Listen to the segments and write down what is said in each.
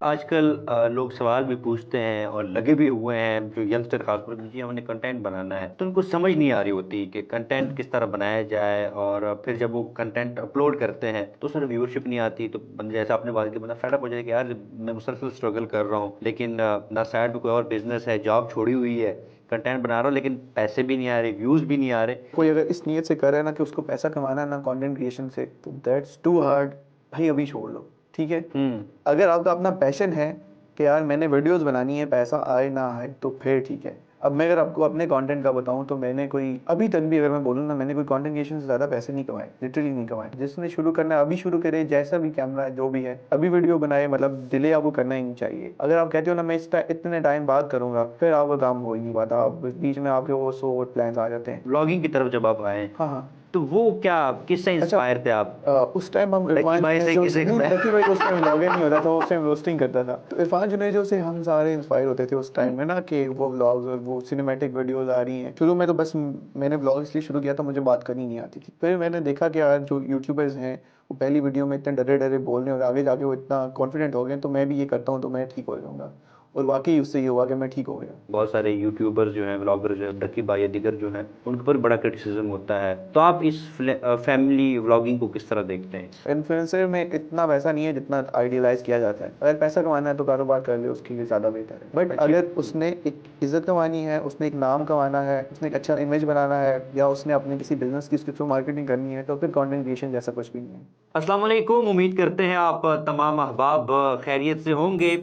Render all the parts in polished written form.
आजकल लोग सवाल भी पूछते हैं और लगे भी हुए हैं जो यंगस्टर खासकर कि जी हमने कंटेंट बनाना है तो उनको समझ नहीं आ रही होती कि कंटेंट किस तरह बनाया जाए और फिर जब वो कंटेंट अपलोड करते हैं तो उसमें व्यूअरशिप नहीं आती तो जैसे आपने बात की बंदा फेडअप हो जाए कि यार मैं मुसलसल स्ट्रगल कर रहा हूँ लेकिन ना साइड में कोई और बिजनेस है जॉब छोड़ी हुई है कंटेंट बना रहा हूँ लेकिन पैसे भी नहीं आ रहे व्यूज भी नहीं आ रहे। कोई अगर इस नीयत से कर रहा है ना कि उसको पैसा कमाना है ना कंटेंट क्रिएशन से, तो दैट्स टू हार्ड। भाई अभी छोड़ लो, ठीक है। हम्म। अगर आपका अपना पैशन है कि यार मैंने वीडियोस बनानी है, पैसा आए ना आए तो फिर ठीक है। अब मैं अगर आपको अपने कंटेंट का बताऊं तो मैंने कोई अभी तक भी अगर मैं बोलूँ ना, मैंने कोई कंटेंट क्रिएशन से ज़्यादा पैसे नहीं कमाए, लिटरली नहीं कमाए। जिसने शुरू करना है अभी शुरू करे, जैसा भी कैमरा है जो भी है अभी वीडियो बनाए, मतलब डिले आपको करना ही नहीं चाहिए। अगर आप कहते हो ना मैं इतने टाइम बाद करूंगा, फिर आपका काम हो ही नहीं पाता। आप बीच में आपके वो सो प्लान आ जाते हैं। ब्लॉगिंग की तरफ जब आप आए हाँ हाँ। तो वो क्या किससे अच्छा। इंस्पायर थे आप? उस टाइम हम लकी इरफान भाई से जुनेजो किसे? नहीं, लकी भाई उस टाइम व्लॉगर नहीं होता था, उस टाइम रोस्टिंग करता था। तो इरफान जुनेजो से हम सारे इंस्पायर होते थे उस टाइम में ना, कि वो व्लॉग्स और वो सिनेमैटिक वीडियोस आ रही हैं। शुरू में तो बस मैंने व्लॉग इसलिए शुरू किया था, मुझे बात करनी नहीं आती थी। फिर मैंने देखा कि यार जो यूट्यूबर्स हैं वो पहली वीडियो में इतने डरे डरे बोल रहे हैं और आगे जाके वो इतना कॉन्फिडेंट हो गए, तो मैं भी ये करता हूँ तो मैं ठीक हो जाऊंगा। और वाकई उससे ये हुआ कि मैं ठीक हो गया। बहुत सारे यूट्यूबर जो हैं व्लॉगर जो है डकी भाई या दिगर जो हैं उनके ऊपर बड़ा क्रिटिसिज्म होता है तो आप इस फैमिली व्लॉगिंग को किस तरह देखते हैं? इन्फ्लुएंसर में इतना पैसा नहीं है जितना आइडियलाइज किया जाता है। अगर पैसा कमाना है तो कारोबार कर ले, उसके लिए ज़्यादा बेहतर है। बट अच्छी। अगर उसने एक इज्जत कमानी है, उसने एक नाम कमाना है, उसने एक अच्छा इमेज बनाना है, या उसने अपने किसी बिजनेस की उसके थ्रू मार्केटिंग करनी है, तो फिर कंटेंट क्रिएशन जैसा कुछ भी नहीं है। अस्सलाम वालेकुम, उम्मीद करते हैं आप तमाम अहबाब खैरियत से होंगे।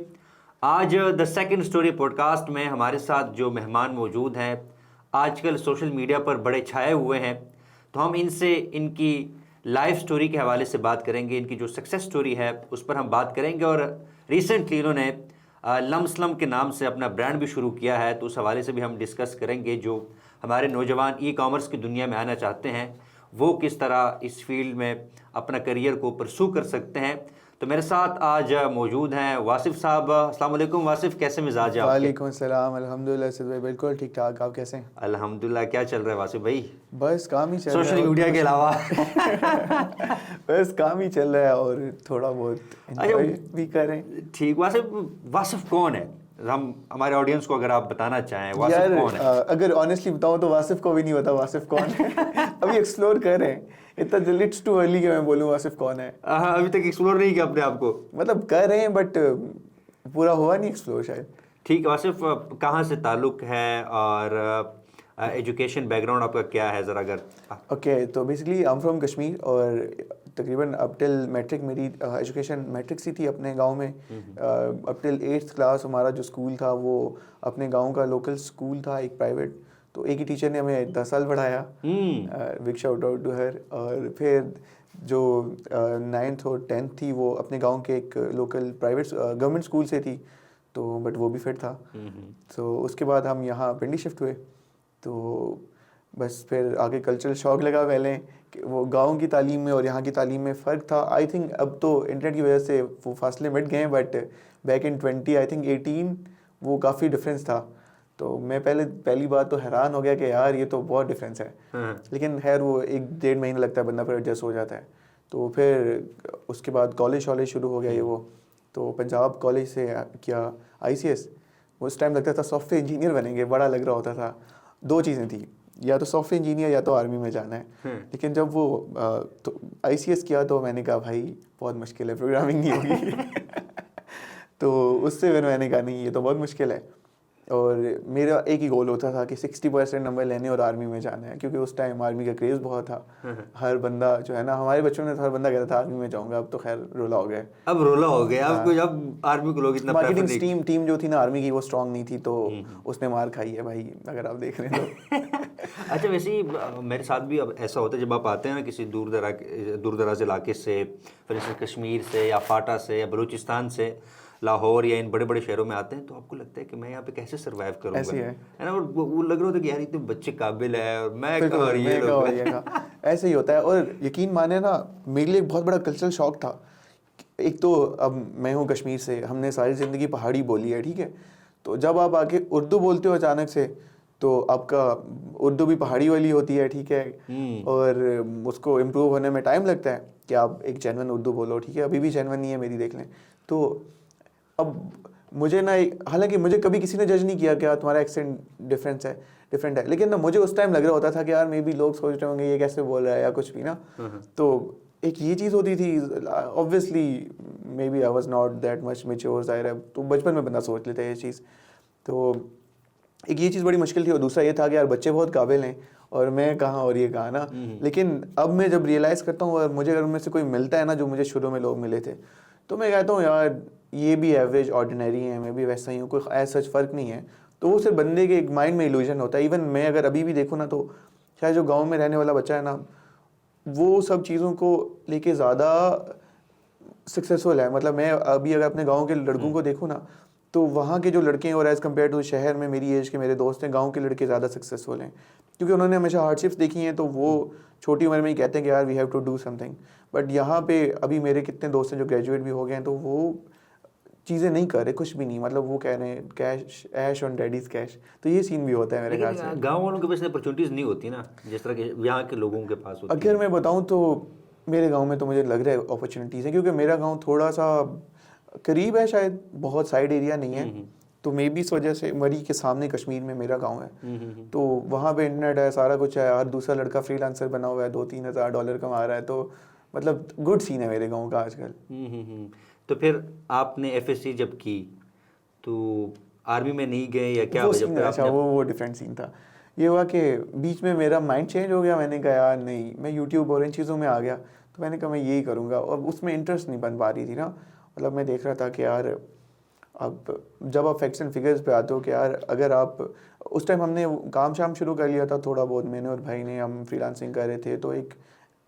आज द सेकंड स्टोरी पॉडकास्ट में हमारे साथ जो मेहमान मौजूद हैं आजकल सोशल मीडिया पर बड़े छाए हुए हैं, तो हम इनसे इनकी लाइफ स्टोरी के हवाले से बात करेंगे, इनकी जो सक्सेस स्टोरी है उस पर हम बात करेंगे। और रिसेंटली इन्होंने लमसलम के नाम से अपना ब्रांड भी शुरू किया है, तो उस हवाले से भी हम डिस्कस करेंगे। जो हमारे नौजवान ई कॉमर्स की दुनिया में आना चाहते हैं वो किस तरह इस फील्ड में अपना करियर को परसू कर सकते हैं। तो मेरे साथ आज मौजूद हैं वासिफ साहब। अस्सलाम वालेकुम वासिफ, कैसे मिजाज है आपके? वालेकुम सलाम, अल्हम्दुलिल्लाह सिद्ध भाई, बिल्कुल ठीक ठाक। आप कैसे हैं? अल्हम्दुलिल्लाह। क्या चल रहा है वासिफ भाई बस काम ही चल रहा है सोशल और तो मीडिया के कुछ अलावा? नहीं। बस काम ही चल रहा है और थोड़ा बहुत अच्छा, एंजॉय भी करें। ठीक। वासिफ, वासिफ कौन है? हम हमारे ऑडियंस को अगर आप बताना चाहें वासिफ यार कौन है? अगर ऑनेस्टली बताऊं तो वासिफ को भी नहीं पता वासिफ कौन है। अभी एक्सप्लोर कर रहे हैं। इतना जल्दी, इट्स टू अर्ली कि मैं बोलूं वासिफ कौन है। हाँ, अभी तक एक्सप्लोर नहीं किया अपने आप को। मतलब कर रहे हैं बट पूरा हुआ नहीं एक्सप्लोर शायद। ठीक है वासिफ, कहाँ से ताल्लुक़ है और एजुकेशन बैकग्राउंड आपका क्या है ज़रा अगर? ओके, तो basically I am from Kashmir और तकरीबन अप टिल मैट्रिक मेरी एजुकेशन मैट्रिक सी थी अपने गांव में। अप टिल 8th क्लास हमारा जो स्कूल था वो अपने गांव का लोकल स्कूल था, एक प्राइवेट। तो एक ही टीचर ने हमें 10 साल पढ़ाया। Big shout out to her. और फिर जो 9th और 10th थी वो अपने गांव के एक लोकल प्राइवेट गवर्नमेंट स्कूल से थी, तो बट वो भी फिट था। तो उसके बाद हम यहाँ पिंडी शिफ्ट हुए। तो बस फिर आगे कल्चरल शॉक लगा पहले कि वो गांव की तालीम में और यहाँ की तालीम में फ़र्क था। आई थिंक अब तो इंटरनेट की वजह से वो फासले मिट गए हैं, but back in 20 I think 18 वो काफ़ी डिफरेंस था। तो मैं पहली बात तो हैरान हो गया कि यार ये तो बहुत डिफरेंस है। लेकिन खैर वो 1-1.5 महीना लगता है, बंदा फिर एडजस्ट हो जाता है। तो फिर उसके बाद कॉलेज शुरू हो गया ये वो। तो पंजाब कॉलेज से किया ICS। उस टाइम लगता था सॉफ्टवेयर इंजीनियर बनेंगे, बड़ा लग रहा होता था। दो चीज़ें थी, या तो सॉफ्टवेयर इंजीनियर या तो आर्मी में जाना है। लेकिन जब वो तो ICS किया तो मैंने कहा भाई बहुत मुश्किल है, प्रोग्रामिंग नहीं होगी। तो उससे फिर मैंने कहा नहीं, ये तो बहुत मुश्किल है। और मेरा एक ही गोल होता था कि 60% नंबर लेने और आर्मी में जाना है, क्योंकि उस टाइम आर्मी का क्रेज़ बहुत था। हर बंदा जो है ना, हमारे बच्चों में तो हर बंदा कहता था आर्मी में जाऊंगा। अब तो खैर रोला हो गया। अब रोला हो गया, अब हाँ, कोई अब आर्मी को लोग इतना प्रेफर मार्केटिंग नहीं। टीम जो थी ना आर्मी की, वो स्ट्रांग नहीं थी, तो उसने मार खाई है भाई, अगर आप देख रहे हैं तो। अच्छा, वैसे ही मेरे साथ भी अब ऐसा होता है जब आप आते हैं ना किसी दूर दराज इलाके से, फॉर इंस्टेंस कश्मीर से या फाटा से या बलूचिस्तान से, लाहौर या इन बड़े बड़े शहरों में आते हैं, तो आपको लगता है कि मैं यहाँ पे कैसे सरवाइव करूँगा, ऐसे है। है ना? और वो लग रहा होता है कि यार इतने बच्चे काबिल है और मैं बिल्कुल, कहाँ और ये मैं का लोग। और ये का ऐसे ही होता है। और यकीन माने ना, मेरे लिए एक बहुत बड़ा कल्चरल शॉक था। एक तो अब मैं हूँ कश्मीर से, हमने सारी ज़िंदगी पहाड़ी बोली है, ठीक है। तो जब आप आके उर्दू बोलते हो अचानक से, तो आपका उर्दू भी पहाड़ी वाली होती है, ठीक है। और उसको इम्प्रूव होने में टाइम लगता है कि आप एक जेन्युइन उर्दू बोलो, ठीक है। अभी भी जेन्युइन नहीं है मेरी, देख लें। तो अब मुझे ना, हालांकि मुझे कभी किसी ने जज नहीं किया कि यार तुम्हारा एक्सेंट डिफरेंट है, लेकिन ना मुझे उस टाइम लग रहा होता था कि यार मे बी लोग सोच रहे होंगे ये कैसे बोल रहा है या कुछ भी ना। तो एक ये चीज़ होती थी, obviously maybe I was not that much mature, ज़ाहिर है तो बचपन में बंदा सोच लेता है ये चीज़। तो एक ये चीज़ बड़ी मुश्किल थी, और दूसरा ये था कि यार बच्चे बहुत काबिल हैं और मैं कहाँ और ये कहाँ ना। लेकिन अब मैं जब रियलाइज़ करता हूँ और मुझे अगर उनमें से कोई मिलता है ना जो मुझे शुरू में लोग मिले थे, तो मैं कहता हूँ यार ये भी एवरेज ऑर्डिनरी है, मैं भी वैसा ही हूँ, कोई ऐसा सच फ़र्क नहीं है। तो वो सिर्फ बंदे के एक माइंड में इल्यूजन होता है। इवन मैं अगर अभी भी देखूँ ना, तो शायद जो गाँव में रहने वाला बच्चा है ना, वो सब चीज़ों को लेके ज़्यादा सक्सेसफुल है। मतलब मैं अभी अगर अपने गांव के लड़कों को देखूँ ना, तो वहाँ के जो लड़के हैं और एज़ कम्पेयर टू शहर में मेरी एज के मेरे दोस्त हैं, गांव के लड़के ज़्यादा सक्सेसफुल हैं, क्योंकि उन्होंने हमेशा हार्डशिप्स देखी हैं। तो वो छोटी उम्र में ही कहते हैं कि यार we have to do something. But यहाँ पे अभी मेरे कितने दोस्त हैं जो ग्रेजुएट भी हो गए हैं, तो वो चीज़ें नहीं कर रहे, कुछ भी नहीं। मतलब वो कह रहे हैं cash ash on daddy's cash. तो ये सीन भी होता है मेरे ख्याल से। लेकिन गाँव वालों के पास अपॉर्चुनिटीज़ नहीं होती ना, जिस तरह के यहाँ के लोगों के पास होती अगर मैं बताऊं तो मेरे गांव में तो मुझे लग रहा है अपॉर्चुनिटीज़ हैं, क्योंकि मेरा गांव थोड़ा सा करीब है, शायद बहुत साइड एरिया नहीं है। तो मे बी इस वजह से मरी के सामने कश्मीर में मेरा गांव है, तो वहाँ पे इंटरनेट है, सारा कुछ है। हर दूसरा लड़का फ्रीलांसर बना हुआ है, 2-3 हज़ार डॉलर कमा रहा है। तो मतलब गुड सीन है मेरे गांव का आजकल। तो फिर आपने एफएससी जब की तो आर्मी में नहीं गए या क्या वो वजह सीन पे अच्छा, वो डिफरेंट सीन था। ये हुआ कि बीच में मेरा माइंड चेंज हो गया। मैंने कहा यार नहीं, मैं यूट्यूब और इन चीज़ों में आ गया, तो मैंने कहा मैं यही करूँगा। और उसमें इंटरेस्ट नहीं बन पा रही थी ना। मतलब मैं देख रहा था कि यार अब जब आप फैक्ट्स एंड फिगर्स पे आते हो कि यार अगर आप उस टाइम हमने काम शाम शुरू कर लिया था थोड़ा बहुत, मैंने और भाई ने, हम फ्रीलांसिंग कर रहे थे। तो एक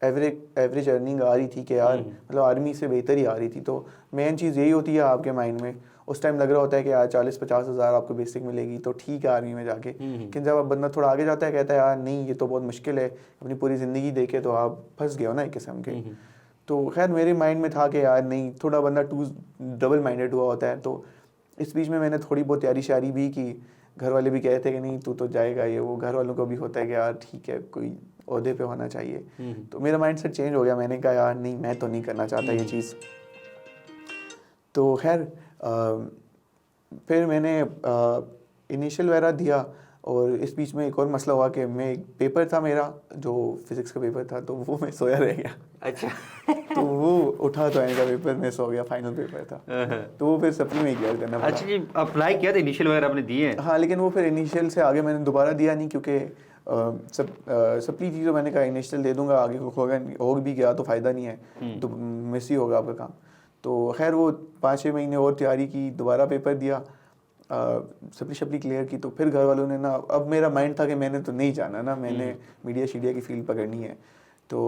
एवरेज अर्निंग आ रही थी कि यार मतलब आर्मी से बेहतर ही आ रही थी। तो मेन चीज़ यही होती है आपके माइंड में उस टाइम लग रहा होता है कि यार 40-50 हज़ार आपको बेसिक मिलेगी तो ठीक है आर्मी में जाके। लेकिन जब आप बंदा थोड़ा आगे जाता है, कहता है यार नहीं ये तो बहुत मुश्किल है, अपनी पूरी ज़िंदगी देखे तो आप फंस गए हो ना एक किस्म के। तो खैर मेरे माइंड में था कि यार नहीं, थोड़ा बंदा डबल माइंडेड हुआ होता है। तो इस बीच में मैंने थोड़ी बहुत तैयारी शारी भी की। घर वाले भी कहते कि नहीं तू तो जाएगा, ये वो। घर वालों को भी होता है कि यार ठीक है कोई ओहदे पे होना चाहिए। तो मेरा माइंड सेट चेंज हो गया। मैंने कहा यार नहीं, मैं तो नहीं करना चाहता ये चीज़। तो खैर फिर मैंने इनिशियल वगैरह दिया, और इस बीच में एक और मसला हुआ कि मैं एक पेपर था मेरा जो फिज़िक्स का पेपर था, तो वो मैं सोया रह गया। अच्छा। तो वो उठा तो आने का पेपर मैं सो गया, फाइनल पेपर था। तो वो फिर सप्ली में क्लियर करना पड़ा। अच्छा जी, अप्लाई किया था, इनिशियल वगैरह आपने दिए हैं? हाँ, लेकिन वो फिर इनिशियल से आगे मैंने दोबारा दिया नहीं, क्योंकि सप्ली चीज़ों मैंने कहा इनिशियल दे दूंगा, आगे हो भी गया तो फ़ायदा नहीं है, तो मिस ही होगा आपका काम। तो खैर वो 5-6 महीने और तैयारी की, दोबारा पेपर दिया, सप्ली शप्ली क्लियर की। तो फिर घर वालों ने ना, अब मेरा माइंड था कि मैंने तो नहीं जाना ना, मैंने मीडिया शीडिया की फील्ड पकड़नी है। तो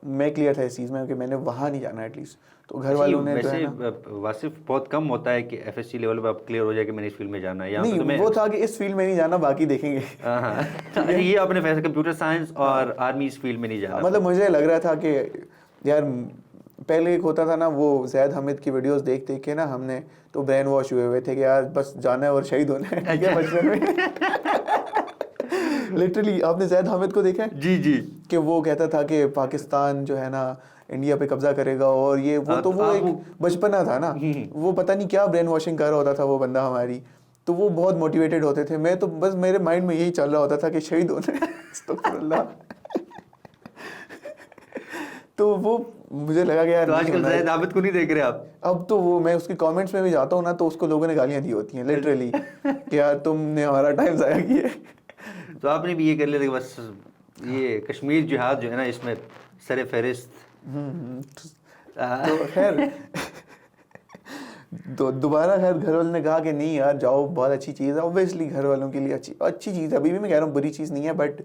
मैं क्लियर था इस चीज़ में कि मैंने वहाँ नहीं जाना एटलीस्ट। तो घर वालों ने जो है ना, वासिफ बहुत कम होता है कि एफएससी लेवल पे आप क्लियर हो जाए कि मैंने इस फील्ड में जाना है। यहाँ नहीं, पे तो मैं वो था कि इस फील्ड में नहीं जाना, बाकी देखेंगे। अच्छा, ये आपने फैसला कंप्यूटर साइंस और आर्मी इस फील्ड में नहीं जाना। मतलब मुझे लग रहा था कि यार पहले एक होता था ना, वो ज़ैद हामिद की वीडियोस देख देख के ना हमने तो ब्रेन वॉश हुए हुए थे कि यार बस जाना है और शहीद होना है, ठीक है बचपन में। लिटरली आपने ज़ैद हामिद को देखा है? जी जी। कि वो कहता था कि पाकिस्तान जो है ना इंडिया पे कब्जा करेगा, और ये वो तो वो एक बचपना था ना, वो पता नहीं क्या ब्रेन वॉशिंग कर रहा होता था वो बंदा हमारी। तो वो बहुत मोटिवेटेड होते थे, मैं तो बस मेरे माइंड में यही चल रहा होता था कि शहीद होना है। अस्तगफुरुल्लाह। तो वो मुझे लगा कि यार तो आजकल ज़ैद आबिद को नहीं देख रहे आप? अब तो वो मैं उसके कमेंट्स में भी जाता हूँ ना, तो उसको लोगों ने गालियाँ दी होती हैं लिटरली कि यार तुमने हमारा टाइम ज़ाया किया। तो आपने भी ये कर लिया था कि बस ये कश्मीर जिहाद जो है ना इसमें सर फहरिस्त। तो खैर तो दोबारा खैर घर वालों ने कहा कि नहीं यार जाओ, बहुत अच्छी चीज़ है। ऑब्वियसली घर वालों के लिए अच्छी चीज़ है, अभी भी मैं कह रहा हूँ बुरी चीज़ नहीं है, but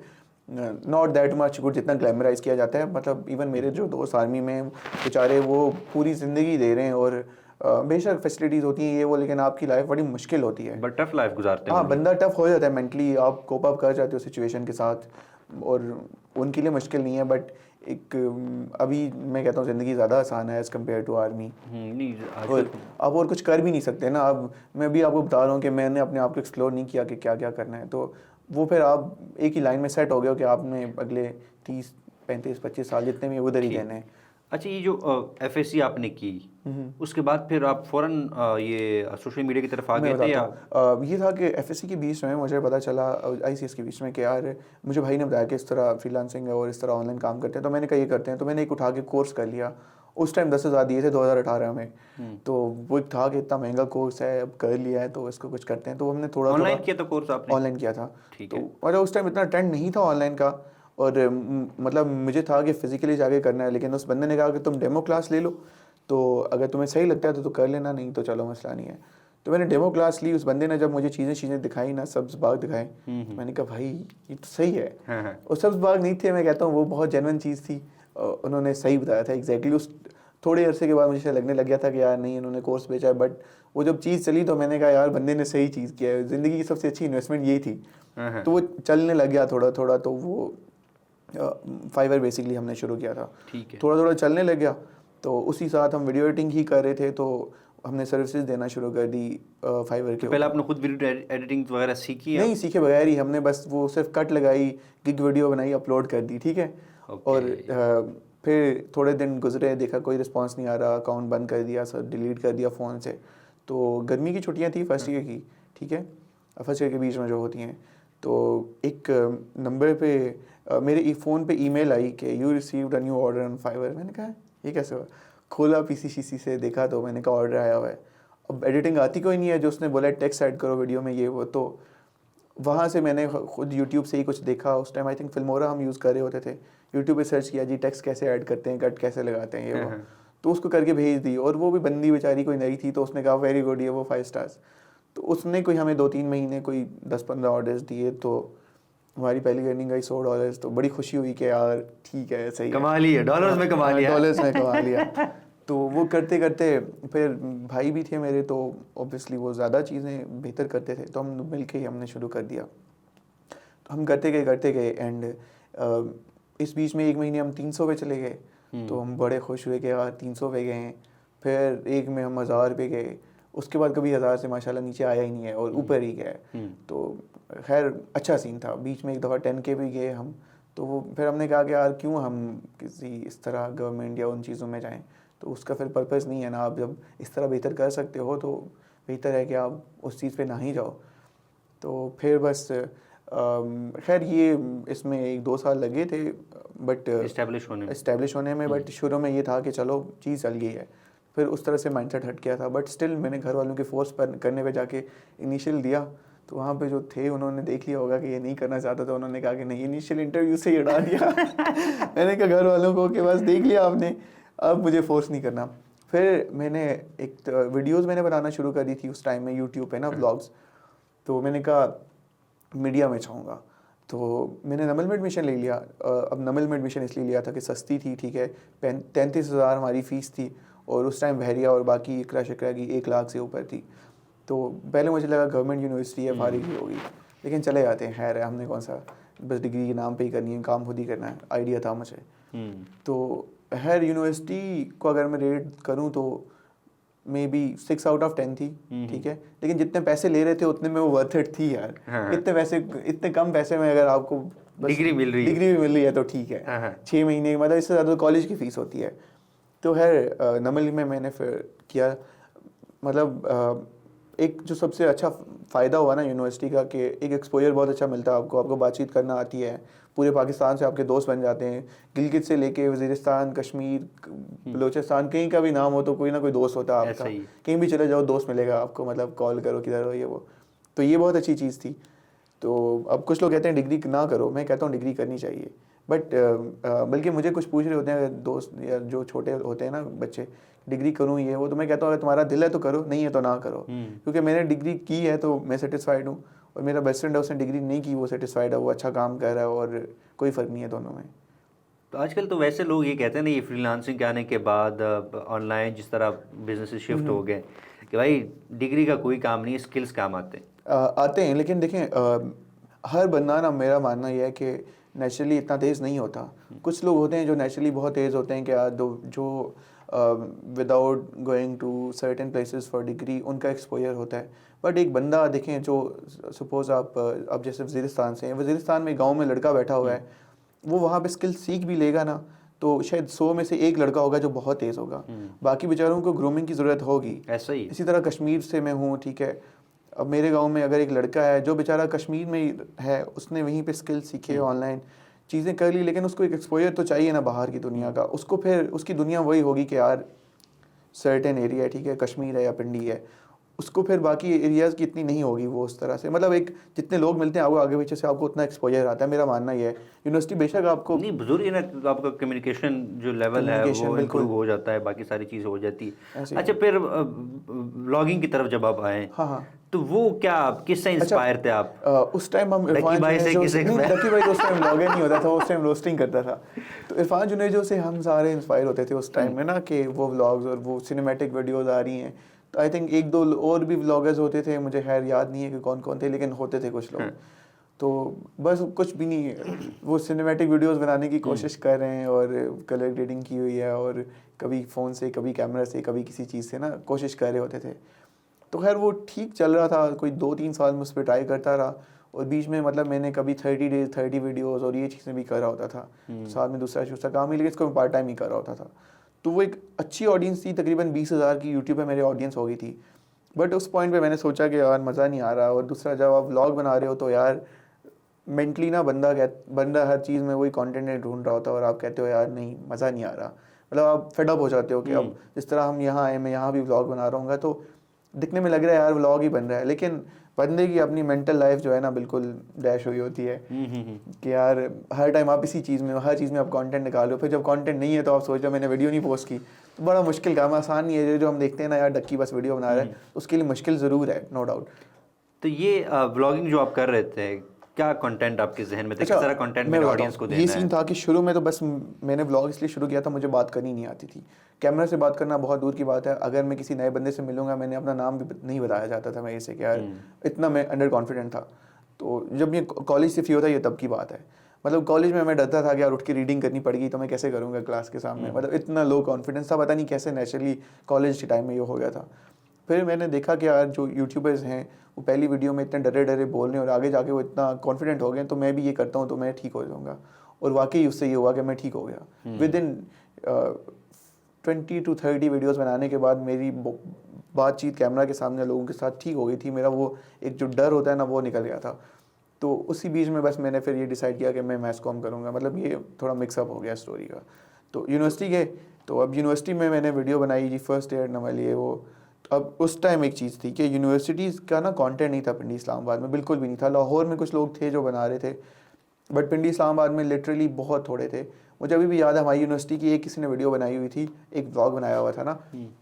not that much good जितना ग्लैमराइज किया जाता है। मतलब इवन मेरे जो दोस्त आर्मी में बेचारे वो पूरी ज़िंदगी दे रहे हैं, और बेशक फैसिलिटीज़ होती हैं ये वो, लेकिन आपकी लाइफ बड़ी मुश्किल होती है। बट टफ लाइफ गुजारते हैं। हाँ, बंदा टफ हो जाता है मेंटली, आप कोप अप कर जाते हो सिचुएशन के साथ, और उनके लिए मुश्किल नहीं है। बट एक अभी मैं कहता हूँ ज़िंदगी ज़्यादा आसान है एज़ कम्पेयर टू आर्मी। नहीं और आप और कुछ कर भी नहीं सकते ना। अब मैं भी आपको बता रहा हूँ कि मैंने अपने आप को एक्सप्लोर नहीं किया कि क्या क्या करना है। तो वो फिर आप एक ही लाइन में सेट हो गए हो कि आपने अगले 30-35-25 साल जितने भी उधर ही रहने हैं। अच्छा, ये जो FSC आपने की, उसके बाद फिर आप फ़ौरन ये सोशल मीडिया की तरफ आ मैं गए थे या? बताता हूँ ये था कि एफएससी के बीच में मुझे पता चला, आईसीएस के बीच में, कि यार मुझे भाई ने बताया कि इस तरह फ्रीलांसिंग है और इस तरह ऑनलाइन काम करते हैं, तो मैंने कहा ये करते हैं, तो मैंने एक उठा के कोर्स कर लिया। उस टाइम 10,000 दिए थे 2018 में। तो वो था कि इतना महंगा कोर्स है, अब कर लिया है तो इसको कुछ करते हैं, तो हमने थोड़ा थोड़ा ऑनलाइन किया था कोर्स आपने? ऑनलाइन किया था। ठीक तो है। मतलब उस टाइम इतना ट्रेंड नहीं था ऑनलाइन का, और मतलब मुझे था कि फिजिकली जाके करना है, लेकिन उस बंदे ने कहा कि तुम डेमो क्लास ले लो, तो अगर तुम्हें सही लगता है तो कर लेना, नहीं तो चलो मसला नहीं है। तो मैंने डेमो क्लास ली। उस बंदे ने जब मुझे चीज़ें दिखाई ना, सब्ज़ बाग दिखाए, तो मैंने कहा भाई ये तो सही है। हाँ हाँ। और सब्ज़ बाग नहीं थे, मैं कहता हूँ वो बहुत जेन्युइन चीज़ थी। उन्होंने सही बताया था एग्जैक्टली। उस थोड़े अरसे के बाद मुझे लगने लग गया था कि यार नहीं, इन्होंने कोर्स बेचा है, बट वो जब चीज़ चली तो मैंने कहा यार बंदे ने सही चीज़ किया है, ज़िंदगी की सबसे अच्छी इन्वेस्टमेंट यही थी। हाँ हाँ। तो वो चलने लग गया थोड़ा थोड़ा, तो वो फाइवर बेसिकली हमने शुरू किया था। ठीक है। थोड़ा थोड़ा चलने लग गया, तो उसी साथ हम वीडियो एडिटिंग ही कर रहे थे, तो हमने सर्विसेज देना शुरू कर दी फाइवर के तो पहले ऊपर। आपने खुद वीडियो एडिटिंग वगैरह सीखी या? नहीं सीखे बगैर ही हमने बस वो सिर्फ कट लगाई, गिग वीडियो बनाई, अपलोड कर दी, ठीक है। ओके। और फिर थोड़े दिन गुजरे, देखा कोई रिस्पांस नहीं आ रहा, अकाउंट बंद कर दिया, सब डिलीट कर दिया फ़ोन से। तो गर्मी की छुट्टियां थी फर्स्ट ईयर की, ठीक है, फर्स्ट ईयर के बीच में जो होती हैं। तो एक नंबर पे मेरे फ़ोन पे ईमेल आई कि you received a new order on Fiverr. मैंने कहा ये कैसे हुआ? खोला पीसी शीसी से, देखा तो मैंने कहा ऑर्डर आया हुआ है। अब एडिटिंग आती कोई नहीं है, जो उसने बोला टेक्स्ट ऐड करो वीडियो में ये वो, तो वहाँ से मैंने खुद यूट्यूब से ही कुछ देखा। उस टाइम आई थिंक फिल्मोरा हम यूज़ कर रहे होते थे। यूट्यूब पे सर्च किया जी, टेक्स्ट कैसे ऐड करते हैं, कट कैसे लगाते हैं, ये वो। तो उसको करके भेज दी, और वो भी बंदी बेचारी कोई नई थी, तो उसने कहा वेरी गुड, ये वो 5 स्टार्स। तो उसने कोई हमें 2-3 महीने कोई 10-15 ऑर्डर्स दिए, तो हमारी पहली अर्निंग आई $100। तो बड़ी खुशी हुई कि यार ठीक है, सही है, कमा लिया, डॉलर्स में कमा लिया। डॉलर्स में कमा लिया। तो वो करते करते फिर भाई भी थे मेरे, तो ऑब्वियसली वो ज़्यादा चीज़ें बेहतर करते थे, तो हम मिल के ही हमने शुरू कर दिया। तो हम करते गए एंड इस बीच में एक महीने हम 300 पे चले गए। तो हम बड़े खुश हुए कि यार 300 पे गए हैं। फिर एक में हम 1000 पे गए, उसके बाद कभी 1000 से माशाल्लाह नीचे आया ही नहीं है, और ऊपर ही गया है। तो खैर अच्छा सीन था। बीच में एक दफ़ा 10K भी गए हम। तो वो फिर हमने कहा कि यार क्यों हम किसी इस तरह गवर्नमेंट या उन चीज़ों में जाएं, तो उसका फिर पर्पस नहीं है ना। आप जब इस तरह बेहतर कर सकते हो तो बेहतर है कि आप उस चीज़ पे ना ही जाओ। तो फिर बस खैर ये इसमें 1-2 साल लगे थे, बट इस्टेब्लिश होने में। बट शुरू में ये था कि चलो चीज़ चल गई है। फिर उस तरह से माइंडसेट हट गया था, बट स्टिल मैंने घर वालों के फोर्स पर करने पे जाके इनिशियल दिया। तो वहाँ पे जो थे उन्होंने देख लिया होगा कि ये नहीं करना चाहता, तो उन्होंने कहा कि नहीं, इनिशियल इंटरव्यू से ही हटा दिया। मैंने कहा घर वालों को कि बस देख लिया आपने, अब मुझे फोर्स नहीं करना। फिर मैंने एक वीडियोज़ मैंने बनाना शुरू कर दी थी उस टाइम में यूट्यूब पे ना, व्लॉग्स। तो मैंने कहा मीडिया में चाहूँगा, तो मैंने नमल में एडमिशन ले लिया। अब नमल में एडमिशन इसलिए लिया था कि सस्ती थी, ठीक है, 33,000 हमारी फ़ीस थी, और उस टाइम बहरिया और बाकी इकरा शकरा की 1 लाख से ऊपर थी। तो पहले मुझे लगा गवर्नमेंट यूनिवर्सिटी है, फारिग ही होगी, लेकिन चले जाते हैं, खैर है, हमने कौन सा बस डिग्री के नाम पे ही करनी है, काम खुद ही करना है, आइडिया था मुझे। तो खैर यूनिवर्सिटी को अगर मैं रेट करूँ तो मे बी 6 आउट ऑफ 10 थी, ठीक है, लेकिन जितने पैसे ले रहे थे उतने में वो वर्थ इट थी यार। हाँ। इतने कम पैसे में अगर आपको डिग्री मिल रही भी मिल रही है तो ठीक है। हाँ। 6 महीने मतलब इससे ज़्यादा कॉलेज की फ़ीस होती है। तो खैर नमल में मैंने फिर किया। मतलब एक जो सबसे अच्छा फ़ायदा हुआ ना यूनिवर्सिटी का, कि एक एक्सपोजर बहुत अच्छा मिलता है आपको बातचीत करना आती है, पूरे पाकिस्तान से आपके दोस्त बन जाते हैं। गिलगित से लेके वज़ीरिस्तान, कश्मीर, बलूचिस्तान, कहीं का भी नाम हो तो कोई ना कोई दोस्त होता है आपका। कहीं भी चले जाओ दोस्त मिलेगा आपको, मतलब कॉल करो किधर हो, ये वो। तो ये बहुत अच्छी चीज़ थी। तो अब कुछ लोग कहते हैं डिग्री ना करो, मैं कहता हूँ डिग्री करनी चाहिए। बट बल्कि मुझे कुछ पूछ रहे होते हैं दोस्त या जो छोटे होते हैं ना बच्चे, डिग्री करूँ ये वो, तो मैं कहता हूँ अगर तुम्हारा दिल है तो करो, नहीं है तो ना करो। क्योंकि मैंने डिग्री की है तो मैं सेटिस्फाइड हूँ, और मेरा बेस्ट फ्रेंड है उसने डिग्री नहीं की, वो सेटिस्फाइड है, वो अच्छा काम कर रहा है, और कोई फ़र्क नहीं है दोनों में। तो आजकल तो वैसे लोग ये कहते हैं ना, ये फ्रीलांसिंग के आने के बाद ऑनलाइन जिस तरह बिजनेस शिफ्ट हो गए कि भाई डिग्री का कोई काम नहीं, स्किल्स काम आते हैं। आते हैं, लेकिन देखें हर बंदा ना, मेरा मानना यह है कि नेचुरली इतना तेज़ नहीं होता। कुछ लोग होते हैं जो नेचुरली बहुत तेज़ होते हैं, कि जो without going to certain places for degree उनका एक्सपोजर होता है। बट एक बंदा देखें जो सपोज़ आप जैसे वज़ीरिस्तान से हैं, वज़ीरिस्तान में गांव में लड़का बैठा हुआ है, वो वहाँ पे स्किल सीख भी लेगा ना, तो शायद 100 में से एक लड़का होगा जो बहुत तेज़ होगा, बाकी बेचारों को ग्रूमिंग की ज़रूरत होगी। ऐसा ही इसी तरह कश्मीर से मैं हूँ, ठीक है, अब मेरे गांव में अगर एक लड़का है जो बेचारा कश्मीर में ही है, उसने वहीं पे स्किल सीखे, ऑनलाइन चीज़ें कर ली, लेकिन उसको एक एक्सपोजर तो चाहिए ना बाहर की दुनिया का। उसको फिर उसकी दुनिया वही होगी कि यार सर्टेन एरिया है, ठीक है, कश्मीर है या पिंडी है, उसको फिर बाकी एरियाज़ की इतनी नहीं होगी वो उस तरह से। मतलब एक जितने लोग मिलते हैं आपको आगे पीछे से, आपको उतना एक्सपोजर आता है, मेरा मानना ये है। यूनिवर्सिटी बेशक आपको नहीं, जरूरी है ना, आपका कम्युनिकेशन जो लेवल है वो बिल्कुल इम्प्रूव हो जाता है, बाकी सारी चीज़ हो जाती है। ऐसे अच्छा, फिर व्लॉगिंग की तरफ जब आप आए, हाँ तो वो क्या, किससे इंस्पायर थे आप? उस टाइम हम डकी इरफान भाई से जुनेजो किसे नहीं, डकी भाई तो उस टाइम ब्लॉगर नहीं होता था, उस टाइम रोस्टिंग करता था। तो इरफान जुनेजो से हम सारे इंस्पायर होते थे उस टाइम में ना, कि वो व्लॉग्स और वो सिनेमैटिक वीडियोस आ रही हैं। तो आई थिंक एक दो और भी व्लॉगर्स होते थे, मुझे खैर याद नहीं है कि कौन कौन थे, लेकिन होते थे कुछ लोग। तो बस कुछ भी नहीं, वो सिनेमैटिक वीडियोस बनाने की कोशिश कर रहे हैं और कलर ग्रेडिंग की हुई है, और कभी फ़ोन से, कभी कैमरा से, कभी किसी चीज़ से ना कोशिश कर रहे होते थे। तो खैर वो ठीक चल रहा था, कोई 2-3 साल में उस पर ट्राई करता रहा, और बीच में मतलब मैंने कभी 30 डेज 30 वीडियोज़ और ये चीज़ें भी कर रहा होता था। साथ में दूसरा काम ही, लेकिन इसको मैं पार्ट टाइम ही कर रहा होता था। तो वो एक अच्छी ऑडियंस थी, तकरीबन 20,000 की यूट्यूब पे मेरी ऑडियंस हो गई थी। बट उस पॉइंट पे मैंने सोचा कि यार मज़ा नहीं आ रहा, और दूसरा जब आप व्लॉग बना रहे हो तो यार मेंटली ना बंदा हर चीज़ में वही कंटेंट ढूंढ रहा होता है, और आप कहते हो यार नहीं मज़ा नहीं आ रहा, मतलब आप फेड अप हो जाते हो कि अब जिस तरह हम यहाँ आए, मैं यहाँ भी व्लॉग बना रहा हूँ, तो दिखने में लग रहा है यार व्लॉग ही बन रहा है, लेकिन बंदे की अपनी मेंटल लाइफ जो है ना बिल्कुल डैश हुई होती है कि यार हर टाइम आप इसी चीज़ में, हर चीज़ में आप कंटेंट निकालो, फिर जब कंटेंट नहीं है तो आप सोच रहे हो मैंने वीडियो नहीं पोस्ट की, तो बड़ा मुश्किल काम है, आसान नहीं है। जो हम देखते हैं ना यार डक्की बस वीडियो बना रहा है, उसके लिए मुश्किल ज़रूर है, नो डाउट। तो ये व्लॉगिंग जो आप कर रहे थे, क्या कंटेंट आपके जहन में था, किस तरह कंटेंट मैं मेरे ऑडियंस को ये देना सीन है? था कि शुरू में तो बस मैंने व्लॉग इसलिए शुरू किया था, मुझे बात करनी नहीं आती थी, कैमरा से बात करना बहुत दूर की बात है। अगर मैं किसी नए बंदे से मिलूंगा, मैंने अपना नाम भी नहीं बताया जाता था मेरे से, कि यार इतना मैं अंडर कॉन्फिडेंट था। तो जब ये कॉलेज से फ्री होता, ये तब की बात है। मतलब कॉलेज में मैं डरता था कि यार उठ के रीडिंग करनी पड़ेगी तो मैं कैसे करूँगा क्लास के सामने, मतलब इतना लो कॉन्फिडेंस था, पता नहीं कैसे नेचुरली कॉलेज के टाइम में ये हो गया था। फिर मैंने देखा कि यार जो यूट्यूबर्स हैं वो पहली वीडियो में इतने डरे डरे बोल रहे हैं, और आगे जाके वो इतना कॉन्फिडेंट हो गए, तो मैं भी ये करता हूँ तो मैं ठीक हो जाऊँगा। और वाकई उससे ये हुआ कि मैं ठीक हो गया। विद इन 20 to 30 वीडियोस बनाने के बाद मेरी बातचीत कैमरा के सामने लोगों के साथ ठीक हो गई थी। मेरा वो एक जो डर होता है ना, वो निकल गया था। तो उसी बीच में बस मैंने फिर ये डिसाइड किया कि मैं मैस कॉम करूँगा। मतलब ये थोड़ा मिक्सअप हो गया स्टोरी का। तो यूनिवर्सिटी गए, तो अब यूनिवर्सिटी में मैंने वीडियो बनाई जी, फर्स्ट ईयर नॉर्मली है वो। अब उस टाइम एक चीज़ थी कि यूनिवर्सिटीज़ का ना कंटेंट नहीं था पिंडी इस्लामाबाद में, बिल्कुल भी नहीं था। लाहौर में कुछ लोग थे जो बना रहे थे, बट पिंडी इस्लामाबाद में लिटरली बहुत थोड़े थे। मुझे अभी भी याद है, हमारी यूनिवर्सिटी की एक किसी ने वीडियो बनाई हुई थी, एक व्लॉग बनाया हुआ था ना,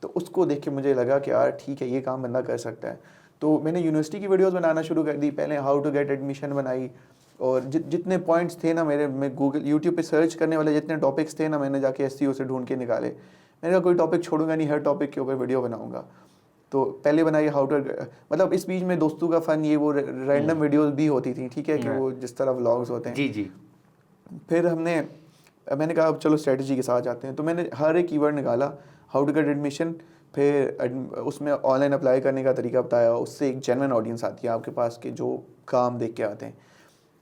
तो उसको देख के मुझे लगा कि यार ठीक है, ये काम बंदा कर सकता है। तो मैंने यूनिवर्सिटी की वीडियोस बनाना शुरू कर दी। पहले हाउ टू गेट एडमिशन बनाई, और जितने पॉइंट्स थे ना मेरे, मैं गूगल यूट्यूब पे सर्च करने वाले जितने टॉपिक्स थे ना, मैंने जाके एसईओ से ढूंढ के निकाले। मैंने कहा कोई टॉपिक छोड़ूंगा नहीं, हर टॉपिक के ऊपर वीडियो बनाऊंगा। तो पहले बनाई हाउ टू, मतलब इस बीच में दोस्तों का फन, ये वो रैंडम वीडियोस भी होती थी, ठीक है, कि वो जिस तरह व्लॉग्स होते हैं। जी जी। फिर मैंने कहा अब चलो स्ट्रेटजी के साथ जाते हैं। तो मैंने हर एक कीवर्ड निकाला, हाउ टू गेट एडमिशन, फिर उसमें ऑनलाइन अप्लाई करने का तरीका बताया। उससे एक जेन्युइन ऑडियंस आती है आपके पास के जो काम देख के आते हैं।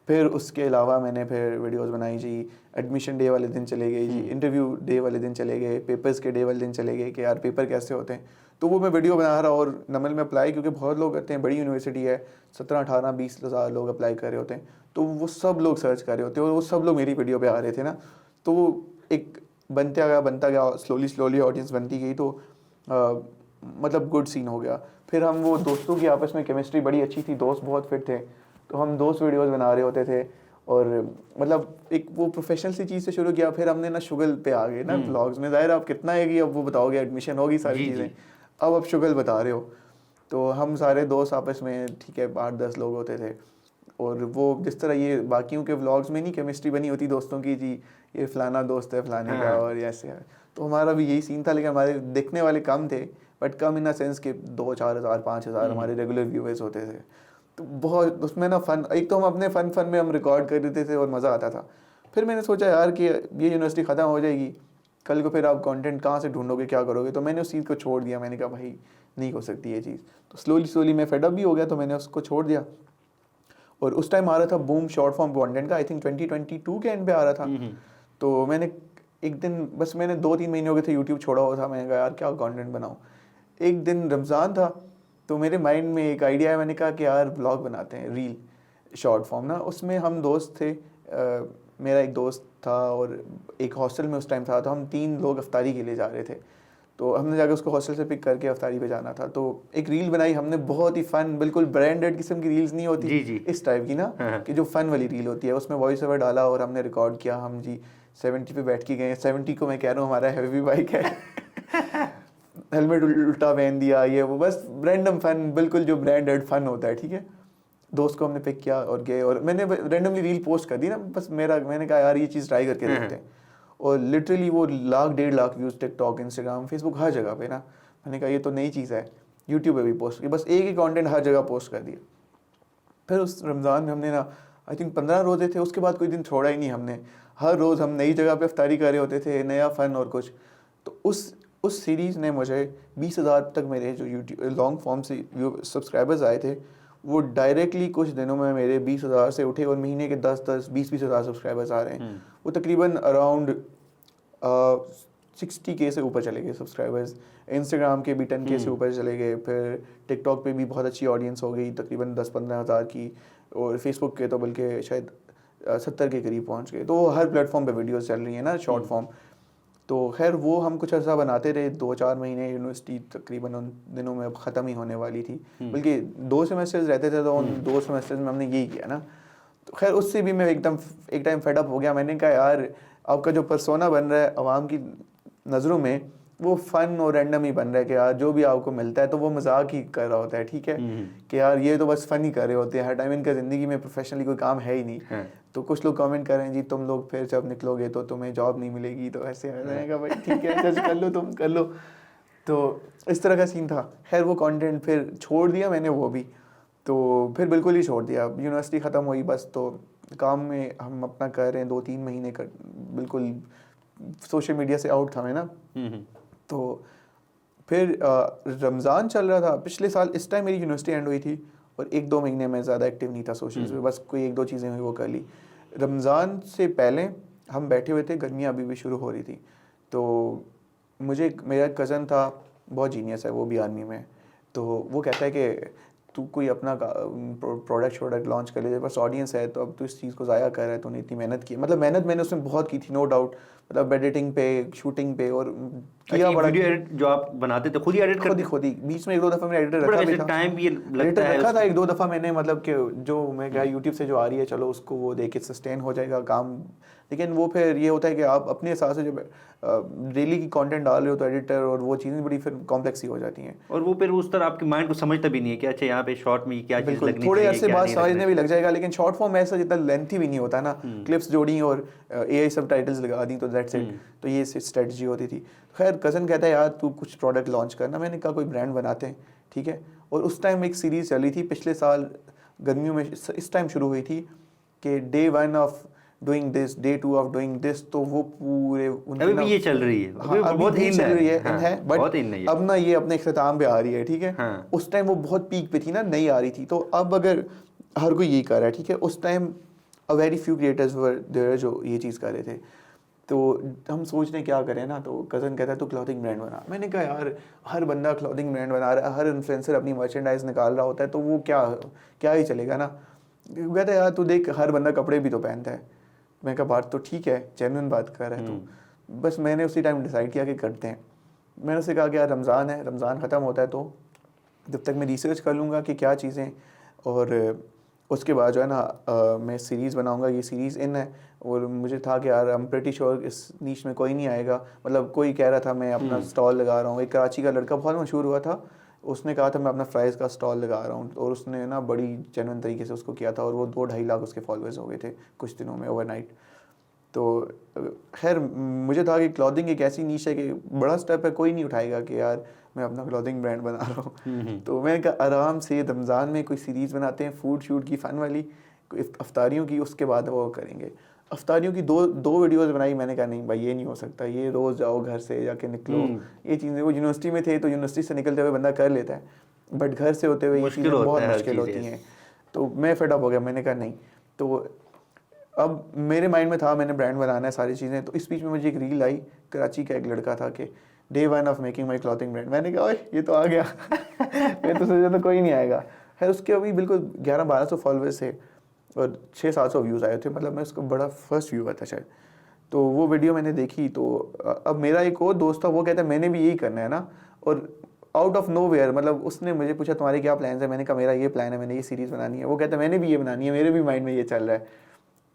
फिर उसके अलावा मैंने फिर वीडियोस बनाई जी, एडमिशन डे वाले दिन चले गए जी, इंटरव्यू डे वाले दिन चले गए, पेपर्स के डे वाले दिन चले गए कि यार पेपर कैसे होते हैं। तो वो मैं वीडियो बना रहा, और नमल में अप्लाई क्योंकि बहुत लोग करते हैं, बड़ी यूनिवर्सिटी है, 17-18-20 हज़ार लोग अप्लाई कर रहे होते हैं, तो वो सब लोग सर्च कर रहे होते हैं, और वो सब लोग मेरी वीडियो पे आ रहे थे ना। तो वो एक बनता गया स्लोली ऑडियंस बनती गई। तो मतलब गुड सीन हो गया। फिर हम वो दोस्तों की आपस में केमिस्ट्री बड़ी अच्छी थी, दोस्त बहुत फिट थे, तो हम दोस्त वीडियोस बना रहे होते थे। और मतलब एक वो प्रोफेशनल सी चीज़ से शुरू किया। फिर हमने ना शुगल पे आ गए ना व्लॉग्स में, ज़ाहिर आप कितना है कि अब वो बताओगे, एडमिशन होगी सारी चीज़ें, अब आप शुगल बता रहे हो। तो हम सारे दोस्त आपस में, ठीक है, 8-10 लोग होते थे, और वो जिस तरह ये बाकियों के व्लॉग्स में नहीं केमिस्ट्री बनी होती दोस्तों की, जी ये फलाना दोस्त है फलाने का, और ऐसे है, तो हमारा भी यही सीन था। लेकिन हमारे देखने वाले कम थे, but come in the sense के 2-4 हज़ार 5 हज़ार हमारे रेगुलर व्यूअर्स होते थे। तो बहुत उसमें ना फन, एक तो हम अपने फन में हम रिकॉर्ड कर देते थे और मज़ा आता था। फिर मैंने सोचा यार कि ये यूनिवर्सिटी ख़त्म हो जाएगी, कल को फिर आप कंटेंट कहाँ से ढूंढोगे, क्या करोगे। तो मैंने उस चीज़ को छोड़ दिया। मैंने कहा भाई नहीं हो सकती ये चीज़। तो स्लोली मैं फेडअप भी हो गया, तो मैंने उसको छोड़ दिया। और उस टाइम आ रहा था बूम शॉर्ट फॉर्म कंटेंट का, आई थिंक 2022 के एंड पे आ रहा था। तो मैंने एक दिन बस मैंने 2-3 महीने हो गए थे यूट्यूब छोड़ा हुआ था, मैंने कहा यार क्या कंटेंट बनाऊँ। एक दिन रमज़ान था तो मेरे माइंड में एक आइडिया है, मैंने कहा कि यार ब्लॉग बनाते हैं, रील शॉर्ट फॉर्म ना। उसमें हम दोस्त थे, मेरा एक दोस्त था और एक हॉस्टल में उस टाइम था, तो हम 3 लोग अफ्तारी के लिए जा रहे थे। तो हमने जाकर उसको हॉस्टल से पिक करके अफ्तारी पे जाना था। तो एक रील बनाई हमने, बहुत ही फ़न, बिल्कुल ब्रांडेड किस्म की रील्स नहीं होती जी जी। इस टाइप की ना, हाँ। कि जो फ़न वाली रील होती है। उसमें वॉइस ओवर डाला और हमने रिकॉर्ड किया। हम जी 70 पे बैठ के गए। 70 को मैं कह रहा हूँ हमारा हैवी बाइक है हेलमेट उल्टा पहन दिया, ये वो, बस रैंडम फन, बिल्कुल जो ब्रांडेड फन होता है, ठीक है। दोस्त को हमने पिक किया और गए, और मैंने रैंडमली रील पोस्ट कर दी ना, बस मैंने कहा यार ये चीज़ ट्राई करके देखते हैं। और लिटरली वो 1,00,000-1.5 lakh views TikTok, Instagram, Facebook, हर जगह पे ना। मैंने कहा ये तो नई चीज़ है। यूट्यूब पे भी पोस्ट की, बस एक ही कंटेंट हर जगह पोस्ट कर दिया। फिर उस रमज़ान में हमने ना, आई थिंक 15 रोज़े थे, उसके बाद कोई दिन छोड़ा ही नहीं हमने। हर रोज़ हम नई जगह पे इफ्तारी कर रहे होते थे, नया फ़न और कुछ। तो उस सीरीज़ ने मुझे 20,000 तक मेरे जो यूट्यूब लॉन्ग फॉर्म से सब्सक्राइबर्स आए थे, वो डायरेक्टली कुछ दिनों में मेरे 20,000 से उठे और महीने के 10-10, 20-20 हज़ार सब्सक्राइबर्स आ रहे हैं। वो तकरीबन अराउंड 60K से ऊपर चले गए सब्सक्राइबर्स। इंस्टाग्राम के भी 10K से ऊपर चले गए। फिर टिकटॉक पे भी बहुत अच्छी ऑडियंस हो गई, तकरीबन 10-15 हज़ार की। और फेसबुक के तो बल्कि शायद 70 के करीब पहुंच गए। तो हर प्लेटफॉर्म पे वीडियोस चल रही हैं ना, शॉर्ट फॉर्म। तो खैर वो हम कुछ अर्सा बनाते रहे, 2-4 महीने। यूनिवर्सिटी तकरीबन उन दिनों में अब ख़त्म ही होने वाली थी, बल्कि 2 सेमेस्टर्स रहते थे, तो उन 2 सेमेस्टर्स में हमने यही किया ना। तो खैर उससे भी मैं एकदम एक टाइम फेड अप हो गया। मैंने कहा यार आपका जो पर्सोना बन रहा है आवाम की नज़रों में, वो फ़न और रैंडम ही बन रहा है कि यार जो भी आपको मिलता है तो वो मजाक ही कर रहा होता है, ठीक है, कि यार ये तो बस फ़न ही कर रहे होते हैं हर टाइम, इनका ज़िंदगी में प्रोफेशनली कोई काम है ही नहीं। तो कुछ लोग कमेंट कर रहे हैं जी तुम लोग फिर जब निकलोगे तो तुम्हें जॉब नहीं मिलेगी, तो ऐसे रहेगा भाई, ठीक है जज कर लो, तुम कर लो। तो इस तरह का सीन था। खैर वो कंटेंट फिर छोड़ दिया मैंने वो भी, तो फिर बिल्कुल ही छोड़ दिया। यूनिवर्सिटी ख़त्म हुई बस, तो काम में हम अपना कर रहे हैं, 2-3 महीने कर बिल्कुल सोशल मीडिया से आउट था मैं ना। तो फिर रमज़ान चल रहा था पिछले साल, इस टाइम मेरी यूनिवर्सिटी एंड हुई थी, और 1-2 महीने में ज़्यादा एक्टिव नहीं था सोशल्स में, बस कोई 1-2 चीज़ें हुई वो कर ली। रमज़ान से पहले हम बैठे हुए थे, गर्मियाँ अभी भी शुरू हो रही थी। तो मुझे मेरा कज़न था, बहुत जीनियस है, वो भी आर्मी में। तो वो कहता है कि तू कोई अपना प्रोडक्ट लॉन्च कर ले, बस ऑडियंस है, तो अब तू इस चीज़ को ज़ाया कर रहा है, तूने इतनी मेहनत की। मतलब मेहनत मैंने उसमें बहुत की थी, नो डाउट, मतलब एडिटिंग पे, शूटिंग पे, और किया बड़ा। वीडियो एडिट जो आप बनाते थे खुद ही एडिट करते? खुद ही बीच में 1-2 दफ़ा मैंने एडिटर रखा भी था। टाइम भी लगता एडिटर है रखा था 1-2 दफ़ा मैंने, मतलब कि जो मैं क्या यूट्यूब से जो आ रही है चलो उसको वो देख के सस्टेन हो जाएगा काम। लेकिन वो फिर ये होता है कि आप अपने हिसाब से जब डेली की कंटेंट डाल रहे हो तो एडिटर और वो चीज़ें बड़ी फिर कॉम्प्लेक्स ही हो जाती हैं। और वो फिर उस तरह आपके माइंड को समझता भी नहीं है कि अच्छा यहाँ पे शॉर्ट में क्या चीज़ बिल्कुल, लगनी थोड़े चाहिए, अरसे क्या बाद नहीं समझने रखना भी लग जाएगा, लेकिन शॉर्ट फॉर्म ऐसा जितना लेंथी भी नहीं होता ना, क्लिप्स जोड़ी और AI सबटाइटल्स लगा दी तो दैट्स इट। तो ये स्ट्रेटजी होती थी। खैर कज़न कहता है यार तू कुछ प्रोडक्ट लॉन्च करना, मैंने कहा कोई ब्रांड बनाते हैं, ठीक है। और उस टाइम एक सीरीज़ चली थी पिछले साल गर्मियों में, इस टाइम शुरू हुई थी कि Day 1 of doing this, Day 2 of doing this, तो वो पूरे अभी भी ये चल रही है, हाँ, अभी बहुत भी इन चल रही है, हाँ, इन है, बट बहुत इन है ये। अब ना ये अपने इख्तिताम पे आ रही है, ठीक है। हाँ। उस टाइम वो बहुत पीक पे थी ना, नई आ रही थी। तो अब अगर हर कोई यही कर रहा है, ठीक है, उस time a very few creators were there जो ये चीज़ कर रहे थे। तो हम सोच रहे क्या करें ना, तो कज़न कहता है तू क्लॉथिंग ब्रांड बना। मैंने कहा यार हर बंदा क्लॉथिंग ब्रांड बना रहा है, हर इन्फ्लुएंसर अपनी मर्चेंडाइज निकाल रहा होता है, तो वो क्या ही चलेगा ना। कहता है यार तू देख हर बंदा कपड़े भी तो पहनता है। मैं कहा बात तो ठीक है, जेन्युइन बात कर रहा है तो बस मैंने उसी टाइम डिसाइड किया कि करते हैं। मैंने उससे कहा कि यार रमज़ान है, रमज़ान ख़त्म होता है तो जब तक मैं रिसर्च कर लूँगा कि क्या चीज़ें, और उसके बाद जो है ना मैं सीरीज़ बनाऊँगा। ये सीरीज़ इन है, और मुझे था कि यार आई एम प्रीटी श्योर इस नीश में कोई नहीं आएगा। मतलब कोई कह रहा था मैं अपना स्टॉल लगा रहा हूँ, एक कराची का लड़का बहुत मशहूर हुआ था, उसने कहा था मैं अपना फ्राइज़ का स्टॉल लगा रहा हूँ, और उसने ना बड़ी जेन्युइन तरीके से उसको किया था, और वो 2-2.5 लाख उसके फॉलोअर्स हो गए थे कुछ दिनों में, ओवरनाइट। तो खैर मुझे था कि क्लॉथिंग एक ऐसी नीश है कि बड़ा स्टेप है, कोई नहीं उठाएगा कि यार मैं अपना क्लॉथिंग ब्रांड बना रहा हूँ। तो मैंने कहा आराम से रमज़ान में कोई सीरीज़ बनाते हैं, फूड शूट की, फ़न वाली, अफ्तारियों की, उसके बाद वो करेंगे। अफ्तारियों की दो वीडियोज़ बनाई। मैंने कहा नहीं भाई ये नहीं हो सकता, ये रोज़ जाओ घर से जाके निकलो, ये चीज़ें, वो यूनिवर्सिटी में थे तो यूनिवर्सिटी से निकलते हुए बंदा कर लेता है, बट घर से होते हुए ये चीज़ें बहुत मुश्किल होती हैं। तो मैं फेड अप हो गया, मैंने कहा नहीं। तो अब मेरे माइंड में था मैंने ब्रांड बनाना है सारी चीज़ें, तो इस बीच में मुझे एक रील आई, कराची का एक लड़का था कि day 1 of making my clothing brand. मैंने कहा ओए ये तो आ गया मैं तो सोचा तो कोई नहीं आएगा। खैर उसके अभी बिल्कुल 1100-1200 फॉलोअर्स थे और 600-700 व्यूज़ आए थे, मतलब मैं उसका बड़ा फर्स्ट व्यूअर था शायद। तो वो वीडियो मैंने देखी, तो अब मेरा एक और दोस्त था, वो कहता है मैंने भी यही करना है ना, और आउट ऑफ नो वेयर मतलब उसने मुझे पूछा तुम्हारे क्या प्लान है, मैंने कहा मेरा ये प्लान है, मैंने ये सीरीज़ बनानी है। वो कहता है मैंने भी ये बनानी है, मेरे भी माइंड में ये चल रहा है।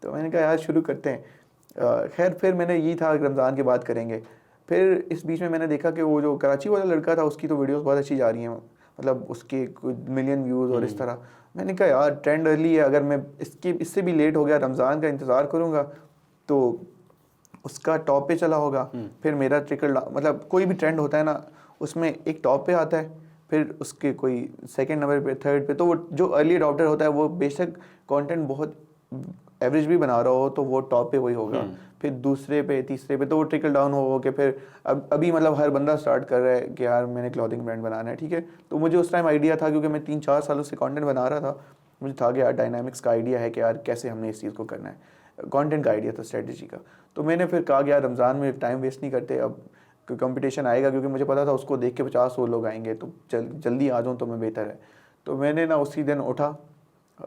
तो मैंने कहा यार शुरू करते हैं। खैर फिर मैंने यही था रमज़ान की बात करेंगे। फिर इस बीच में मैंने देखा कि वो जो कराची वाला लड़का था उसकी तो वीडियोस बहुत अच्छी जा रही हैं, मतलब उसके कुछ मिलियन व्यूज़ और इस तरह। मैंने कहा यार ट्रेंड अर्ली है, अगर मैं इससे भी लेट हो गया, रमज़ान का इंतज़ार करूँगा तो उसका टॉप पे चला होगा, फिर मेरा ट्रिकल मतलब कोई भी ट्रेंड होता है ना उसमें एक टॉप पे आता है, फिर उसके कोई सेकंड नंबर पे, थर्ड पे, तो वो जो अर्ली अडॉप्टर होता है वो बेशक कंटेंट बहुत एवरेज भी बना रहा हो तो वो टॉप पे वही होगा, फिर दूसरे पे, तीसरे पे, तो वो ट्रिकल डाउन हो के फिर अभी मतलब हर बंदा स्टार्ट कर रहा है कि यार मैंने क्लॉथिंग ब्रांड बनाना है, ठीक है। तो मुझे उस टाइम आइडिया था क्योंकि मैं 3-4 सालों से कंटेंट बना रहा था, मुझे था कि यार डायनामिक्स का आइडिया है कि यार कैसे हमने इस चीज़ को करना है, कंटेंट का आइडिया था, स्ट्रेटजी का। तो मैंने फिर कहा कि यार रमज़ान में टाइम वेस्ट नहीं करते, अब कंपटीशन आएगा, क्योंकि मुझे पता था उसको देख के 50-100 लोग आएंगे, तो जल्दी आ जाऊँ तो मैं बेहतर है। तो मैंने ना उसी दिन उठा,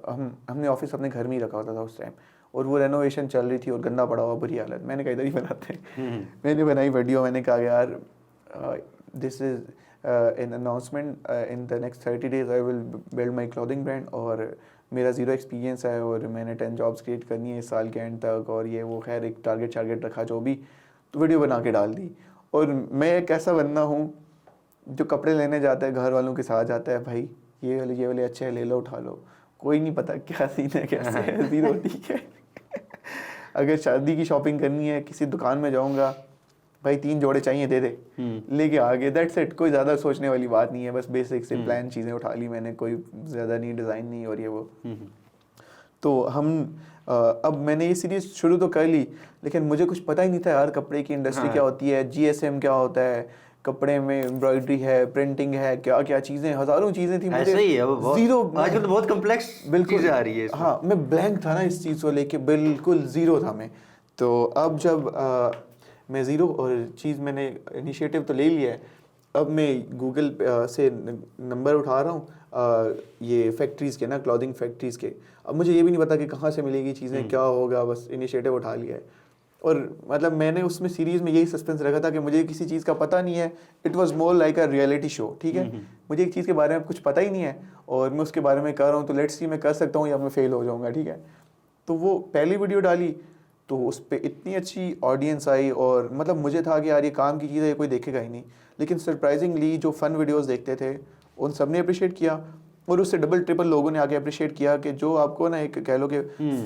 हमने ऑफिस अपने घर में ही रखा होता था उस टाइम, और वो रेनोवेशन चल रही थी और गंदा पड़ा हुआ, बुरी हालत। मैंने कहा इधर ही बनाते हैं। मैंने बनाई वीडियो, मैंने कहा यार this is an announcement, in the next 30 days I will build my clothing brand, और मेरा ज़ीरो एक्सपीरियंस है और मैंने 10 जॉब्स क्रिएट करनी है इस साल के एंड तक, और ये वो खैर एक टारगेट रखा जो भी, तो वीडियो बना के डाल दी। और मैं एक ऐसा बंदा हूँ जो कपड़े लेने जाता है घर वालों के साथ जाता है, भाई ये वाले अच्छे हैं, ले लो उठा लो, कोई नहीं पता क्या सीन है कैसे है, ज़ीरो ठीक है। अगर शादी की शॉपिंग करनी है किसी दुकान में जाऊंगा, भाई 3 जोड़े चाहिए दे दे, लेके आगे, दैट्स इट। कोई ज़्यादा सोचने वाली बात नहीं है, बस बेसिक से प्लान चीज़ें उठा ली मैंने, कोई ज़्यादा नहीं, डिज़ाइन नहीं और ये वो। तो अब मैंने ये सीरीज़ शुरू तो कर ली, लेकिन मुझे कुछ पता ही नहीं था यार कपड़े की इंडस्ट्री क्या होती है, GSM क्या होता है, कपड़े में एम्ब्रॉयडरी है, प्रिंटिंग है, क्या क्या चीज़ें, हज़ारों चीज़ें थी। मुझे ऐसा ही है, वो जीरो, आजकल तो बहुत कम्प्लेक्स चीज़ें आ रही है इसमें। हाँ मैं ब्लैंक था ना इस चीज़ को लेके, बिल्कुल ज़ीरो था मैं। तो अब जब मैं ज़ीरो और चीज़ मैंने इनिशिएटिव तो ले लिया है, अब मैं गूगल से नंबर उठा रहा हूँ ये फैक्ट्रीज़ के ना, क्लॉथिंग फैक्ट्रीज़ के। अब मुझे ये भी नहीं पता कि कहाँ से मिलेगी चीज़ें, क्या होगा, बस इनिशिएटिव उठा लिया है। और मतलब मैंने उसमें सीरीज़ में यही सस्पेंस रखा था कि मुझे किसी चीज़ का पता नहीं है, it was more like a reality show, ठीक है। मुझे एक चीज़ के बारे में कुछ पता ही नहीं है और मैं उसके बारे में कर रहा हूँ, तो लेट्स सी मैं कर सकता हूँ या मैं फेल हो जाऊँगा, ठीक है। तो वो पहली वीडियो डाली तो उस पर इतनी अच्छी ऑडियंस आई, और मतलब मुझे था कि यार ये काम की चीज़ है, ये कोई देखेगा ही नहीं, लेकिन सरप्राइजिंगली जो फ़न वीडियोज़ देखते थे उन सब ने अप्रिशिएट किया, और उससे डबल ट्रिपल लोगों ने आके अप्रिशिएट किया कि जो आपको ना एक कह लो कि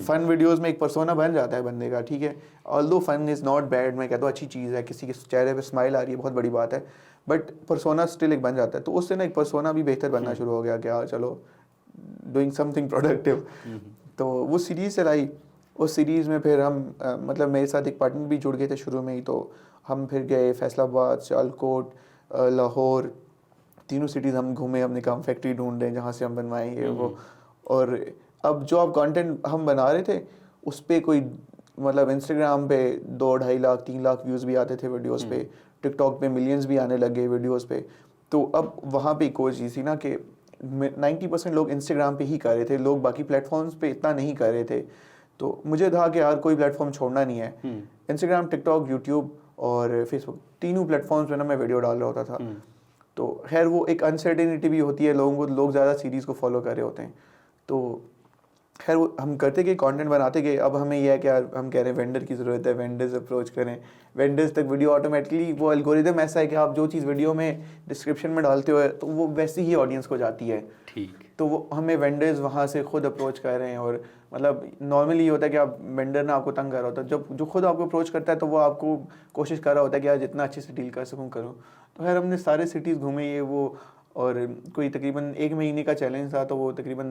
फन वीडियोस में एक पर्सोना बन जाता है बंदे का, ठीक है। Although fun is not bad, मैं कहता हूँ अच्छी चीज़ है, किसी के चेहरे पे स्माइल आ रही है बहुत बड़ी बात है, बट पर्सोना स्टिल एक बन जाता है। तो उससे ना एक पर्सोना भी बेहतर बनना शुरू हो गया कि यार चलो डूइंग समथिंग प्रोडक्टिव। तो वो सीरीज़ चलाई, उस सीरीज़ में फिर हम मतलब मेरे साथ एक पार्टनर भी जुड़ गए थे शुरू में ही, तो हम फिर गए फैसलाबाद, सियालकोट, लाहौर, तीनों सिटीज़ हम घूमे, हमने कहा हम फैक्ट्री ढूंढ रहे हैं जहाँ से हम बनवाएंगे वो। और अब जो आप कंटेंट हम बना रहे थे उस पर कोई मतलब इंस्टाग्राम पे 2-2.5 लाख 3 लाख व्यूज़ भी आते थे वीडियोस पे, टिकटॉक पे मिलियंस भी आने लग गए वीडियोस पे। तो अब वहाँ पे एक और चीज़ थी ना कि 90% लोग इंस्टाग्राम पे ही कर रहे थे, लोग बाकी प्लेटफॉर्म्स पे इतना नहीं कर रहे थे। तो मुझे था कि यार कोई प्लेटफॉर्म छोड़ना नहीं है। इंस्टाग्राम, टिकटॉक, यूट्यूब और फेसबुक, तीनों प्लेटफॉर्म्स पे ना मैं वीडियो डाल रहा होता था। तो खैर वो एक अनसर्टेनिटी भी होती है लोगों को, लोग ज़्यादा सीरीज़ को फॉलो कर रहे होते हैं। तो खैर वो हम करते गए, कंटेंट बनाते गए। अब हमें यह है कि यार हम कह रहे हैं वेंडर की ज़रूरत है, वेंडर्स अप्रोच करें, वेंडर्स तक वीडियो ऑटोमेटिकली, वो एल्गोरिदम ऐसा है कि आप जो चीज़ वीडियो में डिस्क्रिप्शन में डालते हो तो वो वैसी ही ऑडियंस को जाती है। ठीक। तो वो हमें वेंडर्स वहाँ से खुद अप्रोच कर रहे हैं, और मतलब नॉर्मली ये होता है कि आप वेंडर ना आपको तंग कर रहा होता है, जब जो खुद आपको अप्रोच करता है तो वो आपको कोशिश कर रहा होता है कि यार जितना अच्छे से डील कर सकूँ करूँ। तो खैर हमने सारे सिटीज़ घूमे ये वो, और कोई तकरीबन 1 महीने का चैलेंज था, तो वो तकरीबन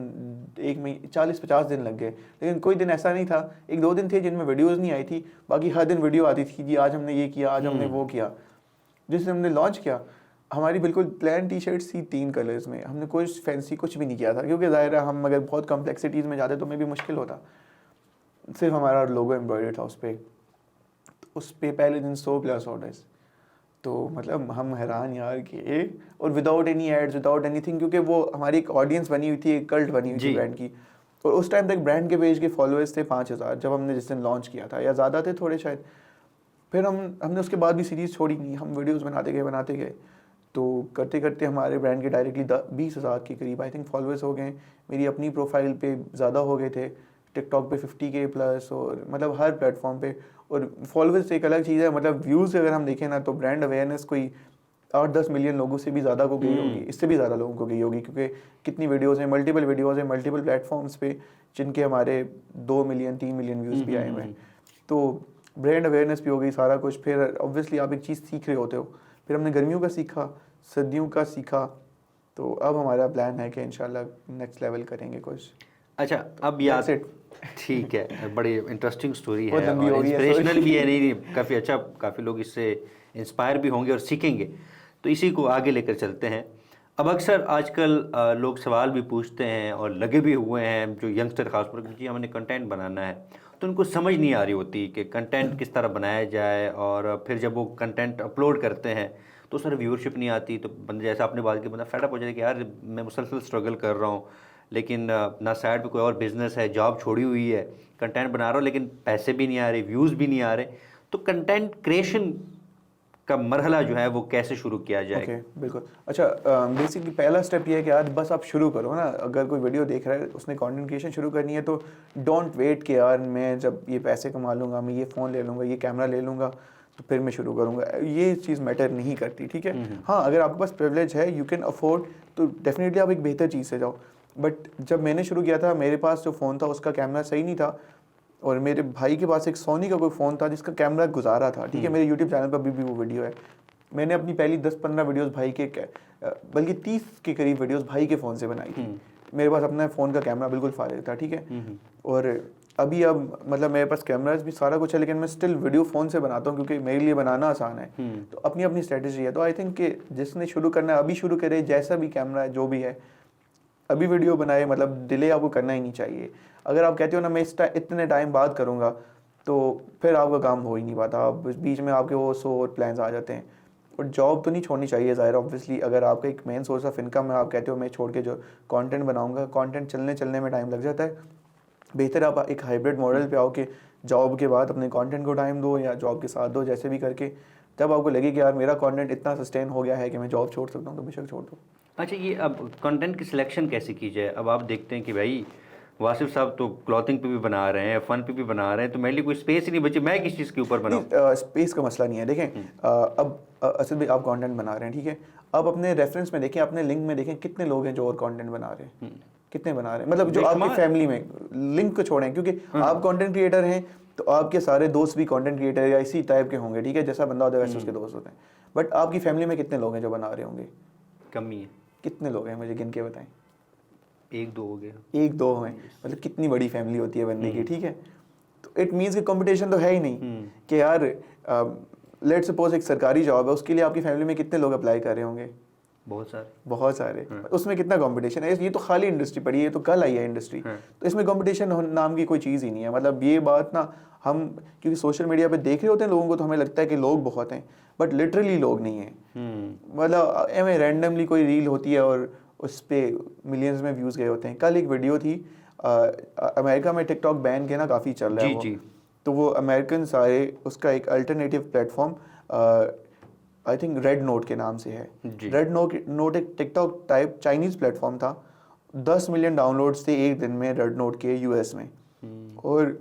40-50 दिन लग गए। लेकिन कोई दिन ऐसा नहीं था, 1-2 दिन थे जिनमें वीडियोज़ नहीं आई थी, बाकी हर दिन वीडियो आती थी, जी आज हमने ये किया, आज हमने वो किया। जिस दिन हमने लॉन्च किया हमारी बिल्कुल प्लेन टी-शर्ट्स थी 3 कलर्स में, हमने कुछ फैंसी कुछ भी नहीं किया था, क्योंकि ज़ाहिर है हम अगर बहुत कॉम्प्लेक्सिटीज़ में जाते तो मैं भी मुश्किल होता। सिर्फ हमारा लोगो एम्ब्रॉयडर्ड था उस पर, तो उस पर पहले दिन 100+ ऑर्डर्स। तो मतलब हम हैरान यार कि और without any ads, without anything, क्योंकि वो हमारी एक ऑडियंस बनी हुई थी, एक कल्ट बनी हुई थी ब्रांड की। और उस टाइम तक ब्रांड के पेज के फॉलोअर्स थे 5000 जब हमने जिस दिन लॉन्च किया था, या ज़्यादा थे थोड़े शायद। फिर हमने उसके बाद भी सीरीज़ छोड़ी नहीं, हम वीडियोस बनाते गए। तो करते करते हमारे ब्रांड के डायरेक्टली 20,000 के करीब आई थिंक फॉलोअर्स हो गए। मेरी अपनी प्रोफाइल पे ज़्यादा हो गए थे, टिकटॉक पे 50K+, और मतलब हर प्लेटफॉर्म पे। और फॉलोअर्स एक अलग चीज़ है, मतलब व्यूज़ अगर हम देखें ना, तो ब्रांड अवेयरनेस कोई 8-10 मिलियन लोगों से भी ज़्यादा को गई होगी, इससे भी ज़्यादा लोगों को गई होगी, क्योंकि कितनी वीडियोज़ हैं, मल्टीपल वीडियोज़ हैं, मल्टीपल प्लेटफॉर्म्स पे, जिनके हमारे 2 मिलियन 3 मिलियन व्यूज़ भी आए हुए हैं। तो ब्रांड अवेयरनेस भी हो गई, सारा कुछ। फिर ऑब्वियसली आप एक चीज़ सीख रहे होते हो। फिर हमने गर्मियों का सीखा, सर्दियों का सीखा। तो अब हमारा प्लान है कि इंशाल्लाह नेक्स्ट लेवल करेंगे कुछ। अच्छा, अब याद ठीक है, बड़ी इंटरेस्टिंग स्टोरी बहुत है लंबी और हो गई है, इंस्पिरेशनल भी है। sorry। नहीं, काफ़ी अच्छा, काफ़ी लोग इससे इंस्पायर भी होंगे और सीखेंगे। तो इसी को आगे लेकर चलते हैं। अब अक्सर आजकल लोग सवाल भी पूछते हैं और लगे भी हुए हैं, जो यंगस्टर खासतौर पर, जी हमें कंटेंट बनाना है, तो उनको समझ नहीं आ रही होती कि कंटेंट किस तरह बनाया जाए। और फिर जब वो कंटेंट अपलोड करते हैं तो सर व्यूअरशिप नहीं आती, तो बंदे, जैसा आपने बात की, बंदा फेडअप हो जाए कि यार मैं मुसलसल स्ट्रगल कर रहा हूँ, लेकिन ना साइड पे कोई और बिजनेस है, जॉब छोड़ी हुई है, कंटेंट बना रहा हूँ लेकिन पैसे भी नहीं आ रहे, व्यूज़ भी नहीं आ रहे। तो कंटेंट क्रिएशन का मरहला जो है वो कैसे शुरू किया जाए? ओके, बिल्कुल। अच्छा, बेसिकली पहला स्टेप ये है कि यार बस आप शुरू करो ना। अगर कोई वीडियो देख रहा है, उसने कंटेंट क्रिएशन शुरू करनी है, तो डोंट वेट कि यार मैं जब ये पैसे कमा लूँगा, मैं ये फ़ोन ले लूँगा, ये कैमरा ले लूँगा, तो फिर मैं शुरू करूँगा। ये चीज़ मैटर नहीं करती, ठीक है। हाँ, अगर आपके पास प्रिविलेज है, यू कैन अफोर्ड, तो डेफिनेटली आप एक बेहतर चीज़ से जाओ। बट जब मैंने शुरू किया था, मेरे पास जो फ़ोन था उसका कैमरा सही नहीं था, और मेरे भाई के पास एक सोनी का कोई फ़ोन था जिसका कैमरा गुजारा था, ठीक है। मेरे यूट्यूब चैनल पर अभी भी वो वीडियो है। मैंने अपनी पहली 10-15 वीडियोस भाई के बल्कि 30 के करीब वीडियोस भाई के फ़ोन से बनाई थी। मेरे पास अपना फ़ोन का कैमरा बिल्कुल फारिग था, ठीक है। और अभी अब मतलब मेरे पास कैमराज भी सारा कुछ है, लेकिन मैं स्टिल वीडियो फ़ोन से बनाता हूँ, क्योंकि मेरे लिए बनाना आसान है। तो अपनी अपनी स्ट्रेटजी है। तो आई थिंक कि जिसने शुरू करना है अभी शुरू करे, जैसा भी कैमरा है, जो भी है, अभी वीडियो बनाए। मतलब डिले आपको करना ही नहीं चाहिए। अगर आप कहते हो ना मैं इतने टाइम बाद करूँगा, तो फिर आपका काम हो ही नहीं पाता। आप बीच में आपके वो 100 और प्लान्स आ जाते हैं। और जॉब तो नहीं छोड़नी चाहिए ज़ाहिर, ऑब्वियसली। अगर आपका एक मेन सोर्स ऑफ इनकम है, आप कहते हो मैं छोड़ के जो कंटेंट बनाऊंगा, कंटेंट चलने में टाइम लग जाता है। बेहतर आप एक हाइब्रिड मॉडल पे आओ कि जॉब के बाद अपने कंटेंट को टाइम दो, या जॉब के साथ दो, जैसे भी करके। जब आपको लगे कि यार मेरा कंटेंट इतना सस्टेन हो गया है कि मैं जॉब छोड़ सकता हूँ, तो बेशक छोड़ दो। अच्छा, ये अब कंटेंट की सिलेक्शन कैसे की जाए? अब आप देखते हैं कि भाई वासिफ साहब तो क्लॉथिंग पे भी बना रहे हैं, फन पे भी बना रहे हैं, तो मेरे लिए कोई स्पेस ही नहीं बची, मैं किस चीज़ के ऊपर बनाऊं? स्पेस का मसला नहीं है। देखें, अब असल में आप कंटेंट बना रहे हैं, ठीक है। अब अपने रेफरेंस में देखें, अपने लिंक में देखें कितने लोग हैं जो और कंटेंट बना रहे हैं, कितने बना रहे हैं। मतलब जो आपकी फैमिली में, लिंक को छोड़ें, क्योंकि आप कंटेंट क्रिएटर हैं, तो आपके सारे दोस्त भी कंटेंट क्रिएटर या इसी टाइप के होंगे, ठीक है। जैसा बंदा होता है वैसे उसके दोस्त होते हैं। बट आपकी फैमिली में कितने लोग हैं जो बना रहे होंगे? कमी है। कितने लोग हैं, मुझे गिन के बताएं। 1-2 हो गया। 1-2 हैं। मतलब कितनी बड़ी फैमिली होती है बंदे की, ठीक है। तो इट मीन्स कि कंपटीशन तो है ही नहीं कि यार लेट सपोज एक सरकारी जॉब है, उसके लिए आपकी फैमिली में कितने लोग अप्लाई कर रहे होंगे? बहुत सारे। उसमें कितना कंपटीशन है? ये तो खाली इंडस्ट्री पड़ी है, तो कल आई है इंडस्ट्री। तो इसमें कंपटीशन नाम की कोई चीज़ ही नहीं है। मतलब ये बात ना, हम क्योंकि सोशल मीडिया पे देख रहे होते हैं लोगों को, तो हमें लगता है कि लोग बहुत हैं, बट लिटरली लोग नहीं हैं। मतलब एवं रैंडमली कोई रील होती है और उस पर मिलियंस में व्यूज़ गए होते हैं। कल एक वीडियो थी, अमेरिका में टिकटॉक बैन के ना काफ़ी चल रहा है वो। तो वो अमेरिकन सारे, उसका एक alternative platform I think red note के नाम से है। रेड नोट एक टिकटॉक टाइप चाइनीज़ प्लेटफॉर्म था। 10 मिलियन डाउनलोड्स थे एक दिन में रेड नोट के यूएस में। और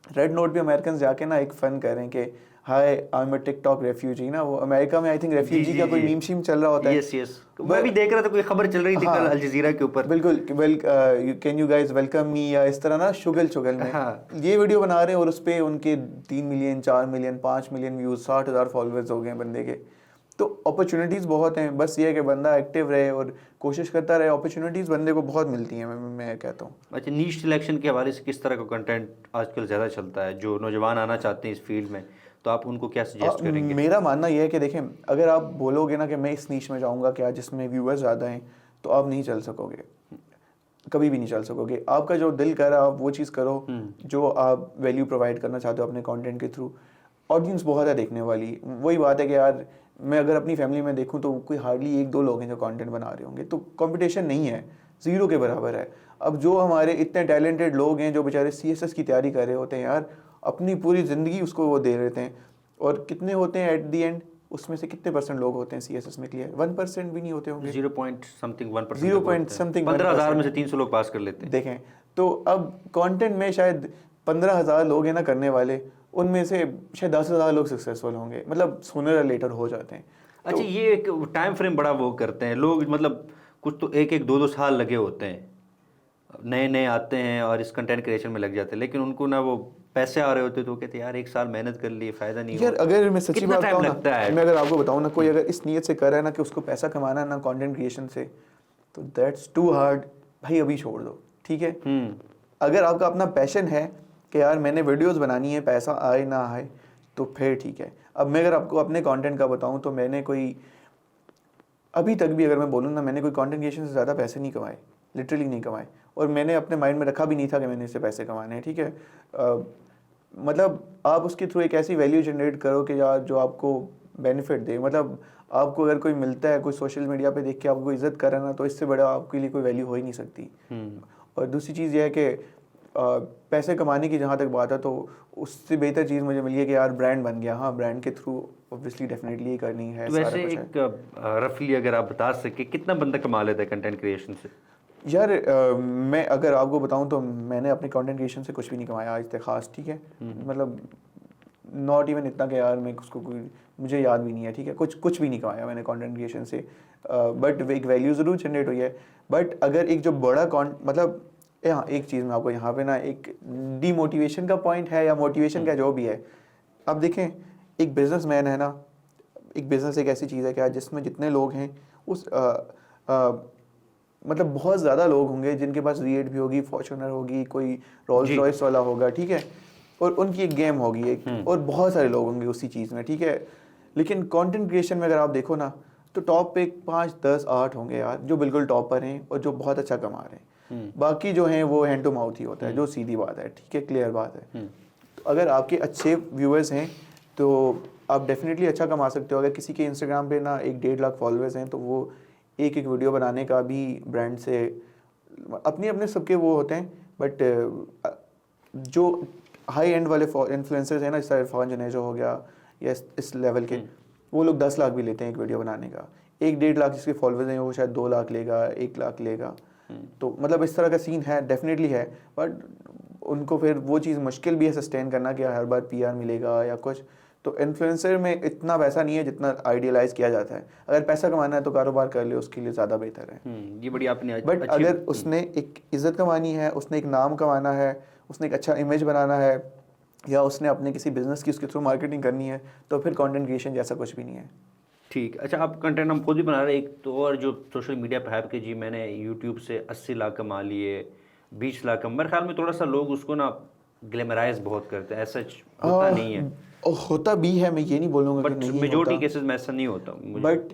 रेड नोट पे अमेरिकन जाके ना एक फ़न कर रहे हैं कि hi I am a TikTok refugee ना। वो अमेरिका में आई थिंक रेफ्यूजी का कोई मीम शीम चल रहा होता है। यस मैं भी देख रहा था, कोई खबर चल रही थी कल अल जज़ीरा के ऊपर। बिल्कुल, well can you guys welcome me, या इस तरह ना शुगल में ये वीडियो बना रहे हैं। और उस पर उनके 3 million 4 million 5 million views, 60,000 followers हो गए बंदे के। तो अपॉर्चुनिटीज़ बहुत हैं, बस ये है कि बंदा एक्टिव रहे और कोशिश करता रहे। अपॉर्चुनिटीज़ बंदे को बहुत मिलती हैं, मैं कहता हूँ। अच्छा, नीश सिलेक्शन के हवाले से किस तरह का कंटेंट आजकल ज़्यादा चलता है? जो नौजवान आना चाहते हैं इस फील्ड में, तो आप उनको क्या सजेस्ट करेंगे? मेरा मानना यह है कि देखें, अगर आप बोलोगे ना कि मैं इस नीश में जाऊँगा क्या जिसमें व्यूअर्स ज़्यादा हैं, तो आप नहीं चल सकोगे। कभी भी नहीं चल सकोगे। आपका जो दिल कर रहा है आप वो चीज़ करो जो आप वैल्यू प्रोवाइड करना चाहते हो अपने कंटेंट के थ्रू। ऑडियंस बहुत है देखने वाली। वही बात है कि यार मैं अगर अपनी फैमिली में देखूं तो कोई हार्डली 1-2 लोग हैं जो कंटेंट बना रहे होंगे, तो कंपटीशन नहीं है, ज़ीरो के बराबर है। अब जो हमारे इतने टैलेंटेड लोग हैं जो बेचारे CSS की तैयारी कर रहे होते हैं यार, अपनी पूरी ज़िंदगी उसको वो दे देते हैं, और कितने होते हैं एट दी एंड, उसमें से कितने % लोग होते हैं CSS में क्लियर? 1% भी नहीं होते होंगे। 0 पॉइंट समथिंग 1% 0 पॉइंट समथिंग 15,000 में से 300 लोग पास कर लेते हैं। देखें तो अब कंटेंट में शायद 15,000 लोग हैं ना करने वाले, उनमें से शायद 10,000 लोग सक्सेसफुल होंगे, मतलब सूनर लेटर हो जाते हैं। अच्छा, ये एक टाइम फ्रेम बड़ा वो करते हैं लोग, मतलब कुछ तो 1-2 साल लगे होते हैं, नए नए आते हैं और इस कंटेंट क्रिएशन में लग जाते हैं, लेकिन उनको ना वो पैसे आ रहे होते तो वो कहते हैं यार 1 साल मेहनत कर ली, फ़ायदा नहीं यार हुआ। अगर मैं सच्ची कितना बात टाइम बताऊं लगता ना, है? मैं अगर आपको बताऊं ना, कोई अगर इस नीयत से कर रहा है ना कि उसको पैसा कमाना है ना कंटेंट क्रिएशन से, तो दैट्स टू हार्ड भाई, अभी छोड़ दो, ठीक है। अगर आपका अपना पैशन है कि यार मैंने वीडियोस बनानी है, पैसा आए ना आए, तो फिर ठीक है। अब मैं अगर आपको अपने कंटेंट का बताऊं तो मैंने कोई अभी तक भी अगर मैं बोलूँ ना, मैंने कोई कंटेंट क्रिएशन से ज़्यादा पैसे नहीं कमाए, लिटरली नहीं कमाए, और मैंने अपने माइंड में रखा भी नहीं था कि मैंने इससे पैसे कमाने हैं, ठीक है। मतलब आप उसके थ्रू एक ऐसी वैल्यू जनरेट करो कि यार जो आपको बेनिफिट दे। मतलब आपको अगर कोई मिलता है, कोई सोशल मीडिया पे देख के आपको इज्जत करे ना, तो इससे बड़ा आपके लिए कोई वैल्यू हो ही नहीं सकती। और दूसरी चीज़ यह है कि पैसे कमाने की जहाँ तक बात है, तो उससे बेहतर चीज़ मुझे मिली है कि यार ब्रांड बन गया। हाँ, ब्रांड के थ्रू ऑब्वियसली डेफिनेटली करनी है। तो वैसे एक रफली अगर आप बता सके कितना बंदा कमा लेता है कंटेंट क्रिएशन से? यार मैं अगर आपको बताऊं तो मैंने अपने कंटेंट क्रिएशन से कुछ भी नहीं कमाया आज तक खास, ठीक है। मतलब नॉट इवन इतना कि यार मैं उसको कोई, मुझे याद भी नहीं है, ठीक है। कुछ भी नहीं कमाया मैंने कंटेंट क्रिएशन से, बट एक वैल्यू ज़रूर जनरेट हुई है। बट अगर एक जो बड़ा मतलब हाँ, एक चीज़ मैं आपको यहाँ पे ना, एक डीमोटिवेशन का पॉइंट है या मोटिवेशन का जो भी है, अब देखें एक बिजनेसमैन है ना, एक बिज़नेस एक ऐसी चीज़ है क्या जिसमें जितने लोग हैं उस मतलब बहुत ज़्यादा लोग होंगे जिनके पास V8 भी होगी, फॉर्च्यूनर होगी, कोई रोल्स रॉयस वाला होगा, ठीक है, और उनकी एक गेम होगी एक, और बहुत सारे लोग होंगे उसी चीज़ में, ठीक है। लेकिन कंटेंट क्रिएशन में अगर आप देखो ना, तो टॉप पे 5, 10, 8 होंगे यार जो बिल्कुल टॉप पर हैं और जो बहुत अच्छा कमा रहे हैं। बाकी जो हैं वो हैंड टू माउथ ही होता है, जो सीधी बात है, ठीक है, क्लियर बात है। तो अगर आपके अच्छे व्यूअर्स हैं तो आप डेफिनेटली अच्छा कमा सकते हो। अगर किसी के इंस्टाग्राम पे ना 1-1.5 लाख फॉलोअर्स हैं, तो वो एक वीडियो बनाने का भी ब्रांड से अपने अपने सबके वो होते हैं, बट जो हाई एंड वाले इन्फ्लुएंसर्स हैं ना, जैसे इरफान जनेजा हो गया या इस लेवल के, वो लोग 10 लाख भी लेते हैं एक वीडियो बनाने का। 1-1.5 लाख जिसके फॉलोअर्स हैं वो शायद 2 लाख लेगा, 1 लाख लेगा। तो मतलब इस तरह का सीन है, डेफिनेटली है। बट उनको फिर वो चीज़ मुश्किल भी है सस्टेन करना कि हर बार PR मिलेगा या कुछ। तो इन्फ्लुएंसर में इतना पैसा नहीं है जितना आइडियलाइज किया जाता है। अगर पैसा कमाना है तो कारोबार कर ले, उसके लिए ज़्यादा बेहतर है। ये बड़ी आपने बट अगर उसने एक इज्जत कमानी है, उसने एक नाम कमाना है, उसने एक अच्छा इमेज बनाना है, या उसने अपने किसी बिजनेस की उसके थ्रू मार्केटिंग करनी है, तो फिर कंटेंट क्रिएशन जैसा कुछ भी नहीं है। ठीक। अच्छा, आप कंटेंट हम खुद ही बना रहे हैं। एक तो और जो सोशल मीडिया पर है कि जी मैंने यूट्यूब से 80 लाख कमा लिए, 20 लाख मेरे ख्याल में थोड़ा सा लोग उसको ना ग्लैमराइज बहुत करते हैं, ऐसा होता नहीं है। होता भी है, मैं ये नहीं बोलूँगा कि बट नहीं मेजॉरिटी केसेस में ऐसा नहीं होता। बट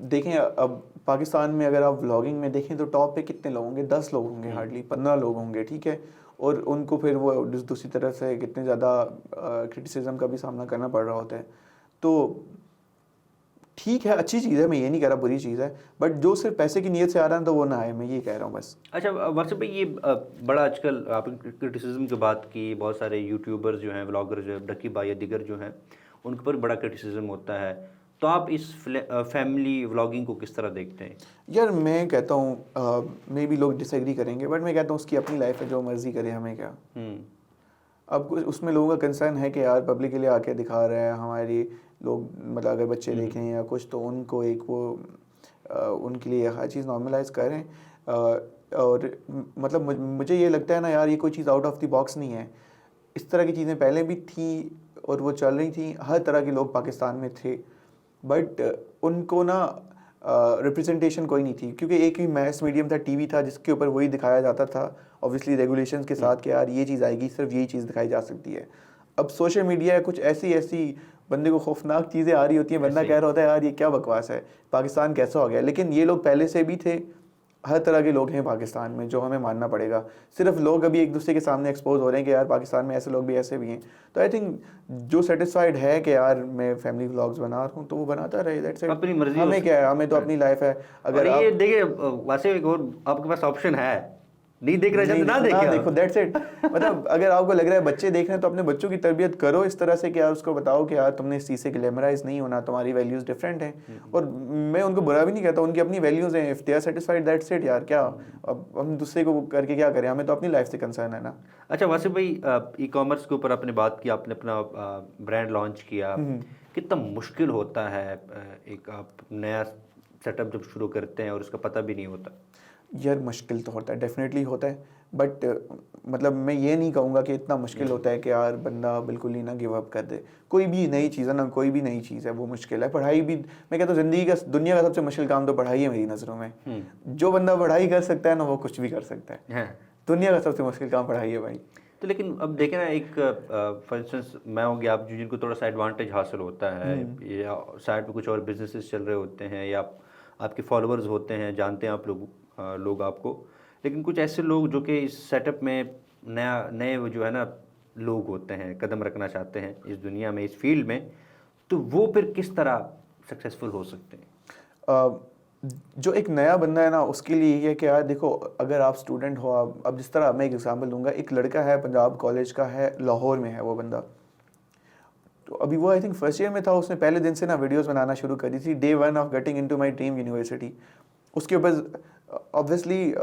देखें अब पाकिस्तान में अगर आप व्लॉगिंग में देखें तो टॉप पे कितने लोग होंगे? 10 लोग होंगे, हार्डली 15 लोग होंगे, ठीक है। और उनको फिर वो दूसरी तरफ से कितने ज़्यादा क्रिटिसिज्म का भी सामना करना पड़ रहा होता है। तो ठीक है, अच्छी चीज़ है, मैं ये नहीं कह रहा बुरी चीज़ है, बट जो सिर्फ पैसे की नीयत से आ रहा है तो वो ना आए, मैं ये कह रहा हूँ बस। अच्छा वर्षा भाई, ये बड़ा आजकल आपने क्रिटिसिज्म की बात की, बहुत सारे यूट्यूबर्स जो हैं, व्लॉगर जो है, डकी भाई या दिगर जो हैं, उनके ऊपर बड़ा क्रिटिसिज्म होता है। तो आप इस फैमिली व्लॉगिंग को किस तरह देखते हैं? यार मैं कहता हूँ, मे भी लोग डिसएग्री करेंगे, बट मैं कहता हूँ उसकी अपनी लाइफ है, जो मर्जी करे, हमें क्या। अब उसमें लोगों का कंसर्न है कि यार पब्लिक के लिए आके दिखा रहे हैं हमारी लोग, मतलब अगर बच्चे देखें या कुछ, तो उनको एक वो उनके लिए हर चीज़ नॉर्मलाइज करें। और मतलब मुझे ये लगता है ना यार, ये कोई चीज़ आउट ऑफ द बॉक्स नहीं है। इस तरह की चीज़ें पहले भी थी और वो चल रही थी, हर तरह के लोग पाकिस्तान में थे, बट उनको ना रिप्रेजेंटेशन कोई नहीं थी, क्योंकि एक ही मैस मीडियम था, टीवी था, जिसके ऊपर वही दिखाया जाता था, ऑब्वियसली रेगुलेशंस के साथ कि यार ये चीज़ आएगी, सिर्फ यही चीज़ दिखाई जा सकती है। अब सोशल मीडिया है, कुछ ऐसी बंदे को खौफनाक चीज़ें आ रही होती हैं, बंदा कह रहा होता है यार ये क्या बकवास है, पाकिस्तान कैसा हो गया। लेकिन ये लोग पहले से भी थे, हर तरह के लोग हैं पाकिस्तान में, जो हमें मानना पड़ेगा। सिर्फ लोग अभी एक दूसरे के सामने एक्सपोज हो रहे हैं कि यार पाकिस्तान में ऐसे लोग भी ऐसे भी हैं। तो आई थिंक जो सेटिस्फाइड है कि यार मैं फैमिली व्लॉग्स बना रहा हूँ तो वो बनाता रहे, दैट्स इट। अपनी मर्जी हमें क्या है, हमें तो अपनी लाइफ है। और अगर ये आप देखिए वैसे एक और आपके पास ऑप्शन है, नहीं देख रहे नहीं तो ना ना देखिए देखो, दैट्स इट। मतलब अगर आपको लग रहा है बच्चे देख रहे हैं तो अपने बच्चों की तरबियत करो इस तरह से कि यार उसको बताओ कि यार तुमने इस चीज़ से ग्लैमराइज नहीं होना, तुम्हारी वैल्यूज़ डिफरेंट हैं। और मैं उनको बुरा भी नहीं कहता, उनकी अपनी वैल्यूज़ हैं, if they are satisfied that's it यार। क्या अब हम दूसरे को करके क्या करें, हमें तो अपनी लाइफ से कंसर्न है ना। अच्छा वासिफ भाई, ई कॉमर्स के ऊपर आपने बात की, आपने अपना ब्रांड लॉन्च किया, कितना मुश्किल होता है एक आप नया सेटअप जब शुरू करते हैं और उसका पता भी नहीं होता? यार मुश्किल तो होता है, डेफिनेटली होता है, बट मतलब मैं ये नहीं कहूँगा कि इतना मुश्किल होता है कि यार बंदा बिल्कुल ही ना गिव अप कर दे। कोई भी नई चीज़ है ना, कोई भी नई चीज़ है वो मुश्किल है। पढ़ाई भी, मैं कहता हूँ ज़िंदगी का, दुनिया का सबसे मुश्किल काम तो पढ़ाई है मेरी नज़रों में। जो बंदा पढ़ाई कर सकता है ना वो कुछ भी कर सकता है। दुनिया का सबसे मुश्किल काम पढ़ाई है भाई। तो लेकिन अब देखें ना, एक फॉर इंस्टेंस मैं हो गया, आप जिनको थोड़ा सा एडवांटेज हासिल होता है या साइड पे कुछ और बिजनेसेस चल रहे होते हैं या आपके फॉलोअर्स होते हैं, जानते हैं आप लोग आपको, लेकिन कुछ ऐसे लोग जो कि इस सेटअप में नए वो जो है ना लोग होते हैं, कदम रखना चाहते हैं इस दुनिया में, इस फील्ड में, तो वो फिर किस तरह सक्सेसफुल हो सकते हैं? जो एक नया बंदा है ना उसके लिए ये है कि यार देखो, अगर आप स्टूडेंट हो, आप अब जिस तरह मैं एक एग्जांपल दूंगा, एक लड़का है पंजाब कॉलेज का है, लाहौर में है वो बंदा। तो अभी वो आई थिंक फर्स्ट ईयर में था, उसने पहले दिन से ना वीडियोस बनाना शुरू करी थी, day 1 of getting into my dream university. उसके ऊपर ऑब्वियसली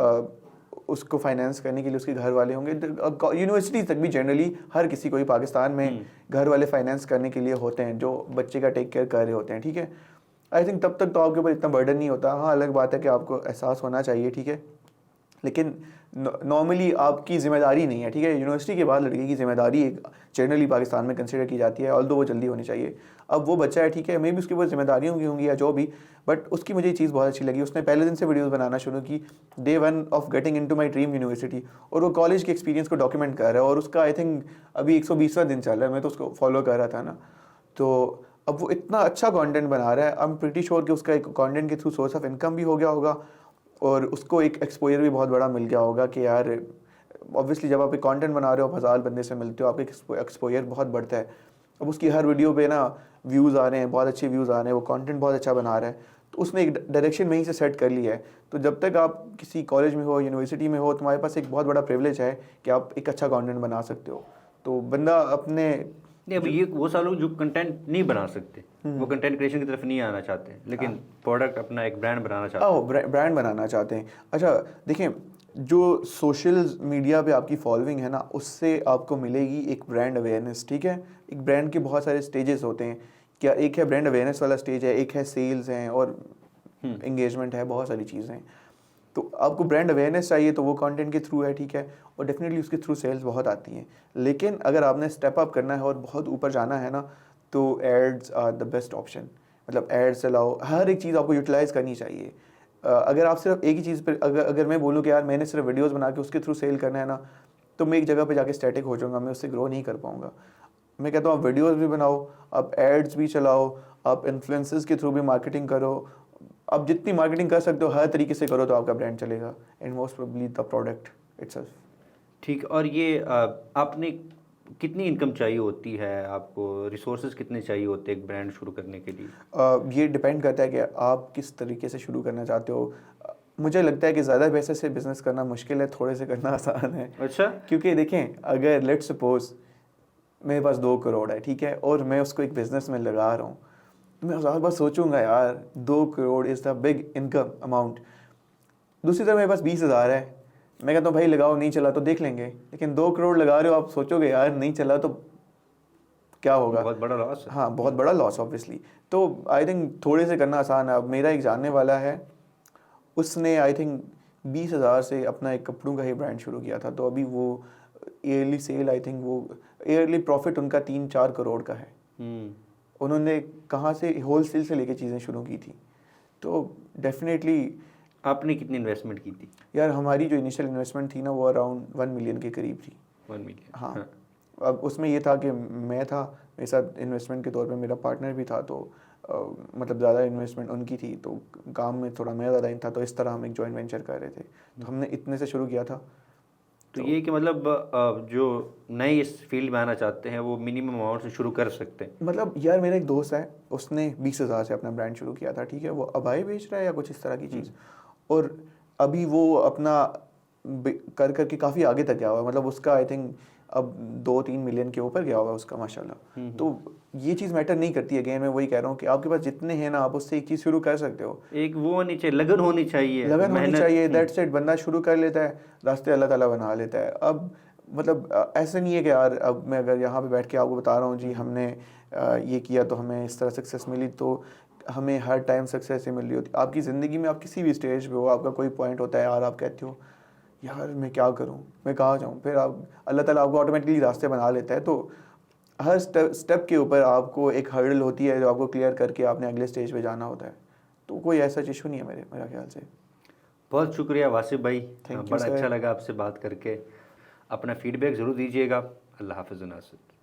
उसको फाइनेंस करने के लिए उसके घर वाले होंगे। यूनिवर्सिटी तक भी जनरली हर किसी को ही पाकिस्तान में घर वाले फाइनेंस करने के लिए होते हैं, जो बच्चे का टेक केयर कर रहे होते हैं, ठीक है। आई थिंक तब तक तो आपके ऊपर इतना बर्डन नहीं होता। हाँ, अलग बात है कि आपको एहसास होना चाहिए, ठीक है, लेकिन नॉर्मली आपकी जिम्मेदारी नहीं है, ठीक है। यूनिवर्सिटी के बाद लड़के की जिम्मेदारी एक जनरली पाकिस्तान में कंसिडर की जाती है, ऑल्दो वो जल्दी होनी चाहिए। अब वो बच्चा है, ठीक है, मे भी उसके ऊपर जिम्मेदारियों की होंगी या जो भी, बट उसकी मुझे ये चीज़ बहुत अच्छी लगी, उसने पहले दिन से वीडियोस बनाना शुरू की, day 1 of getting into my dream university, और वो कॉलेज के एक्सपीरियंस को डॉक्यूमेंट कर रहा है। और उसका आई थिंक अभी 120वां दिन चल रहा है, मैं तो उसको फॉलो कर रहा था ना। तो अब वो इतना अच्छा कंटेंट बना रहा है, आई एम प्रीटी श्योर कि उसका एक कंटेंट के थ्रू सोर्स ऑफ इनकम भी हो गया होगा और उसको एक एक्सपोजर भी बहुत बड़ा मिल गया होगा कि यार ऑब्वियसली जब आप एक कंटेंट बना रहे हो, 1000 बंदे से मिलते हो, आपका एक्सपोजर बहुत बढ़ता है। अब उसकी हर वीडियो पे ना व्यूज़ आ रहे हैं, बहुत अच्छे व्यूज़ आ रहे हैं, वो कंटेंट बहुत अच्छा बना रहा है, तो उसने एक डायरेक्शन वहीं से सेट कर लिया है। तो जब तक आप किसी कॉलेज में हो, यूनिवर्सिटी में हो, तुम्हारे पास एक बहुत बड़ा प्रिविलेज है कि आप एक अच्छा कंटेंट बना सकते हो। तो बंदा अपने नहीं, अब ये वो सारे लोग जो कंटेंट नहीं बना सकते, वो कंटेंट क्रिएशन की तरफ नहीं आना चाहते, लेकिन प्रोडक्ट अपना एक ब्रांड बनाना चाहते हैं। ब्रांड बनाना चाहते हैं। अच्छा देखें, जो सोशल मीडिया पे आपकी फॉलोइंग है ना, उससे आपको मिलेगी एक ब्रांड अवेयरनेस, ठीक है। एक ब्रांड के बहुत सारे स्टेजेस होते हैं, क्या एक है ब्रांड अवेयरनेस वाला स्टेज है, एक है सेल्स हैं और एंगेजमेंट है, बहुत सारी चीज़ें हैं। तो आपको ब्रांड अवेयरनेस चाहिए तो वो कंटेंट के थ्रू है, ठीक है, और डेफिनेटली उसके थ्रू सेल्स बहुत आती हैं। लेकिन अगर आपने स्टेप अप करना है और बहुत ऊपर जाना है ना, तो ads are the best option. मतलब एड्स चलाओ, हर एक चीज़ आपको यूटिलाइज़ करनी चाहिए। अगर आप सिर्फ एक ही चीज़ पर, अगर मैं बोलूँ कि यार मैंने सिर्फ वीडियोज़ बना के उसके थ्रू सेल करना है ना, तो मैं एक जगह पे जाके स्टैटिक हो जाऊँगा, मैं उससे ग्रो नहीं कर पाऊँगा। मैं कहता हूँ आप वीडियोज़ भी बनाओ, आप एड्स भी चलाओ, आप इन्फ्लुएंसर्स के थ्रू भी मार्केटिंग करो, आप जितनी मार्केटिंग कर सकते हो हर तरीके से करो तो आपका ब्रांड चलेगा, and most probably the product itself. ठीक। और ये आपने कितनी इनकम चाहिए होती है, आपको रिसोर्सेज कितने चाहिए होते हैं एक ब्रांड शुरू करने के लिए? ये डिपेंड करता है कि आप किस तरीके से शुरू करना चाहते हो। मुझे लगता है कि ज़्यादा पैसे से बिज़नेस करना मुश्किल है, थोड़े से करना आसान है। अच्छा। क्योंकि देखें, अगर लेट्स सपोज मेरे पास 2 करोड़ है, ठीक है, और मैं उसको एक बिज़नेस में लगा रहा हूँ, तो मैं हज़ार बार सोचूंगा यार 2 crore is the big income amount. दूसरी तरफ मेरे पास 20,000 है, मैं कहता हूँ भाई लगाओ, नहीं चला तो देख लेंगे। लेकिन 2 करोड़ लगा रहे हो, आप सोचोगे यार नहीं चला तो क्या होगा, बहुत बड़ा लॉस है। हाँ बहुत बड़ा लॉस ऑब्वियसली। तो आई थिंक थोड़े से करना आसान है। अब मेरा एक जानने वाला है, उसने आई थिंक 20,000 से अपना एक कपड़ों का ही ब्रांड शुरू किया था, तो अभी वो ईयरली सेल, आई थिंक वो ईयरली प्रॉफिट उनका 3-4 करोड़ का है। उन्होंने कहाँ से, होल सेल से लेके चीज़ें शुरू की थी। तो डेफिनेटली। आपने कितनी इन्वेस्टमेंट की थी? यार हमारी जो इनिशियल इन्वेस्टमेंट थी ना, वो अराउंड 1 मिलियन के करीब थी। 1 मिलियन? हाँ, हाँ। अब उसमें ये था कि मैं था, मेरे साथ इन्वेस्टमेंट के तौर पे मेरा पार्टनर भी था, तो मतलब ज़्यादा इन्वेस्टमेंट उनकी थी, तो काम में थोड़ा मेरा ज़्यादा इन था, तो इस तरह हम एक जॉइंट वेंचर कर रहे थे। तो हमने इतने से शुरू किया था। तो ये कि मतलब जो नए इस फील्ड में आना चाहते हैं वो मिनिमम अमाउंट से शुरू कर सकते हैं। मतलब यार मेरा एक दोस्त है, उसने 20,000 से अपना ब्रांड शुरू किया था, ठीक है, वो अबाई बेच रहा है या कुछ इस तरह की चीज़, और अभी वो अपना कर करके काफ़ी आगे तक गया हुआ है। मतलब उसका आई थिंक अब 2-3 मिलियन के ऊपर गया हुआ है उसका, माशाल्लाह। तो ये चीज़ मैटर नहीं करती। अगेन मैं वही कह रहा हूँ कि आपके पास जितने हैं ना, आप उससे एक चीज़ शुरू कर सकते हो। एक वो होनी चाहिए, लगन होनी चाहिए, लगन होनी मेहनत। चाहिए, दैट्स इट। बंदा शुरू कर लेता है, रास्ते अल्लाह ताला बना लेता है। अब मतलब ऐसा नहीं है कि यार अब मैं अगर यहाँ पे बैठ के आपको बता रहा हूँ जी हमने ये किया तो हमें इस तरह सक्सेस मिली, तो हमें हर टाइम सक्सेस ही मिल रही होती। आपकी ज़िंदगी में आप किसी भी स्टेज पे हो, आपका कोई पॉइंट होता है यार, आप कहते हो यार मैं क्या करूँ, मैं कहाँ जाऊँ, फिर आप अल्लाह ताला आपको ऑटोमेटिकली रास्ते बना लेता है। तो हर स्टेप के ऊपर आपको एक हर्डल होती है जो आपको क्लियर करके आपने अगले स्टेज पे जाना होता है। तो कोई ऐसा इशू नहीं है मेरा ख्याल से। बहुत शुक्रिया वासिफ भाई, थैंक यू बड़ा अच्छा सर। लगा आपसे बात करके। अपना फीडबैक ज़रूर दीजिएगा। अल्लाह हाफ़िज़ नासिर।